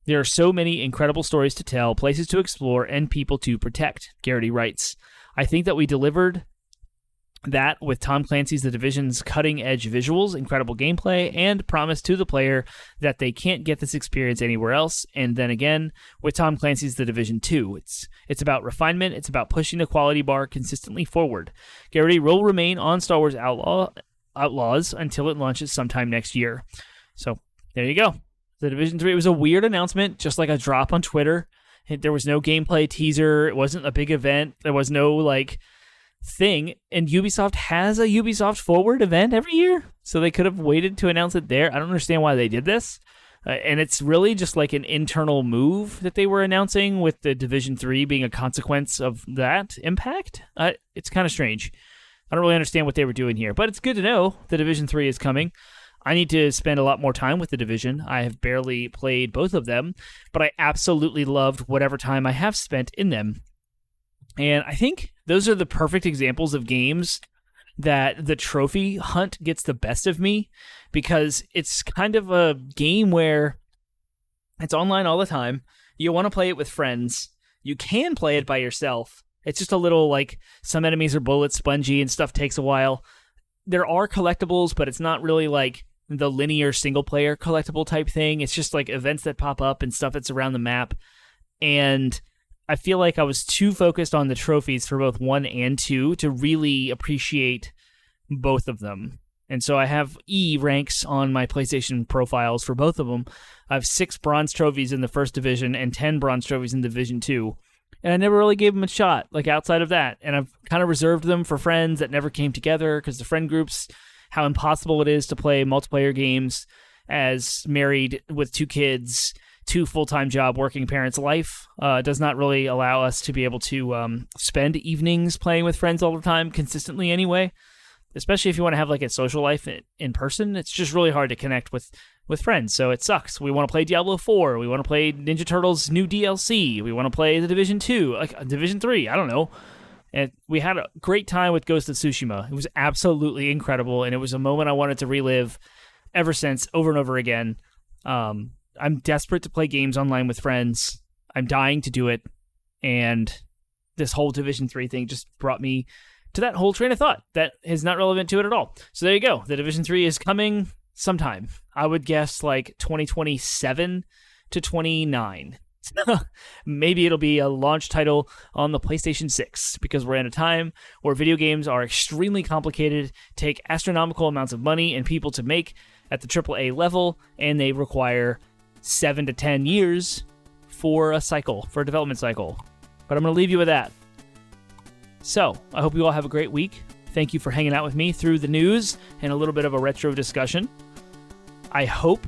There are so many incredible stories to tell, places to explore, and people to protect, Garrity writes. I think that we delivered that with Tom Clancy's The Division's cutting-edge visuals, incredible gameplay, and promise to the player that they can't get this experience anywhere else. And then again, with Tom Clancy's The Division 2, it's about refinement, it's about pushing the quality bar consistently forward. Garrity will remain on Star Wars Outlaws until it launches sometime next year. So, there you go. The Division 3, it was a weird announcement, just like a drop on Twitter. There was no gameplay teaser, it wasn't a big event, there was no, thing, and Ubisoft has a Ubisoft Forward event every year, so they could have waited to announce it there. I don't understand why they did this, and it's really just like an internal move that they were announcing, with the Division 3 being a consequence of that impact. It's kind of strange. I don't really understand what they were doing here, but it's good to know the Division 3 is coming. I need to spend a lot more time with The Division. I have barely played both of them, but I absolutely loved whatever time I have spent in them. And I think those are the perfect examples of games that the trophy hunt gets the best of me, because it's kind of a game where it's online all the time. You want to play it with friends. You can play it by yourself. It's just a little, like, some enemies are bullet spongy and stuff takes a while. There are collectibles, but it's not really like the linear single-player collectible type thing. It's just like events that pop up and stuff that's around the map. And I feel like I was too focused on the trophies for both 1 and 2 to really appreciate both of them. And so I have E ranks on my PlayStation profiles for both of them. I have 6 bronze trophies in the first division and 10 bronze trophies in Division 2. And I never really gave them a shot, like, outside of that. And I've kind of reserved them for friends that never came together, because the friend groups, how impossible it is to play multiplayer games as married with 2 kids, 2 full-time job working parents. Life does not really allow us to be able to spend evenings playing with friends all the time consistently anyway. Especially if you want to have like a social life in person, it's just really hard to connect with friends. So it sucks. We want to play Diablo 4. We want to play Ninja Turtles new DLC. We want to play the Division 2, like Division 3. I don't know. And we had a great time with Ghost of Tsushima. It was absolutely incredible, and it was a moment I wanted to relive ever since, over and over again. I'm desperate to play games online with friends. I'm dying to do it, and this whole Division 3 thing just brought me to that whole train of thought that is not relevant to it at all. So there you go. The Division 3 is coming sometime. I would guess like 2027 to 29. Maybe it'll be a launch title on the PlayStation 6, because we're in a time where video games are extremely complicated, take astronomical amounts of money and people to make at the AAA level, and they require 7 to 10 years for a development cycle. But I'm going to leave you with that. So, I hope you all have a great week. Thank you for hanging out with me through the news and a little bit of a retro discussion. I hope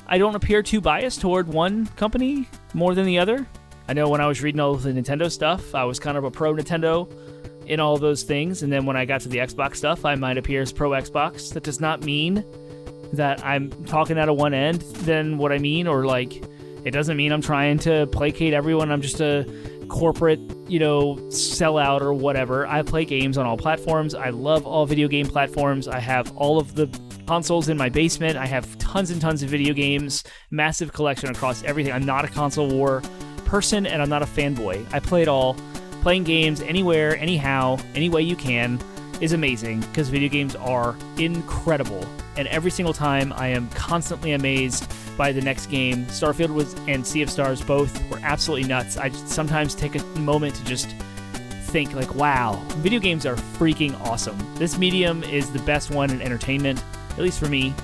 I don't appear too biased toward one company more than the other. I know when I was reading all of the Nintendo stuff, I was kind of a pro Nintendo in all those things, and then when I got to the Xbox stuff, I might appear as pro Xbox. That does not mean that I'm talking out of one end than what I mean, or like, it doesn't mean I'm trying to placate everyone. I'm just a corporate, sellout or whatever. I play games on all platforms. I love all video game platforms. I have all of the consoles in my basement. I have tons and tons of video games, massive collection across everything. I'm not a console war person, and I'm not a fanboy. I play it all. Playing games anywhere, anyhow, any way you can is amazing, because video games are incredible. And every single time I am constantly amazed by the next game. Starfield and Sea of Stars both were absolutely nuts. I just sometimes take a moment to just think, like, wow, video games are freaking awesome. This medium is the best one in entertainment, at least for me.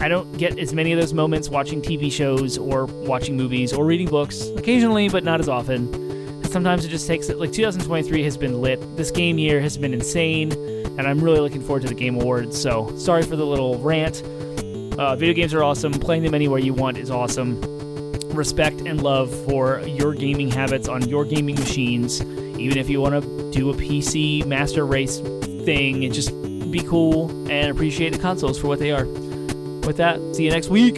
I don't get as many of those moments watching TV shows or watching movies or reading books. Occasionally, but not as often. Sometimes it just takes it. Like, 2023 has been lit. This game year has been insane, and I'm really looking forward to the Game Awards. So, sorry for the little rant. Video games are awesome. Playing them anywhere you want is awesome. Respect and love for your gaming habits on your gaming machines. Even if you want to do a PC master race thing, and just be cool and appreciate the consoles for what they are. With that, see you next week.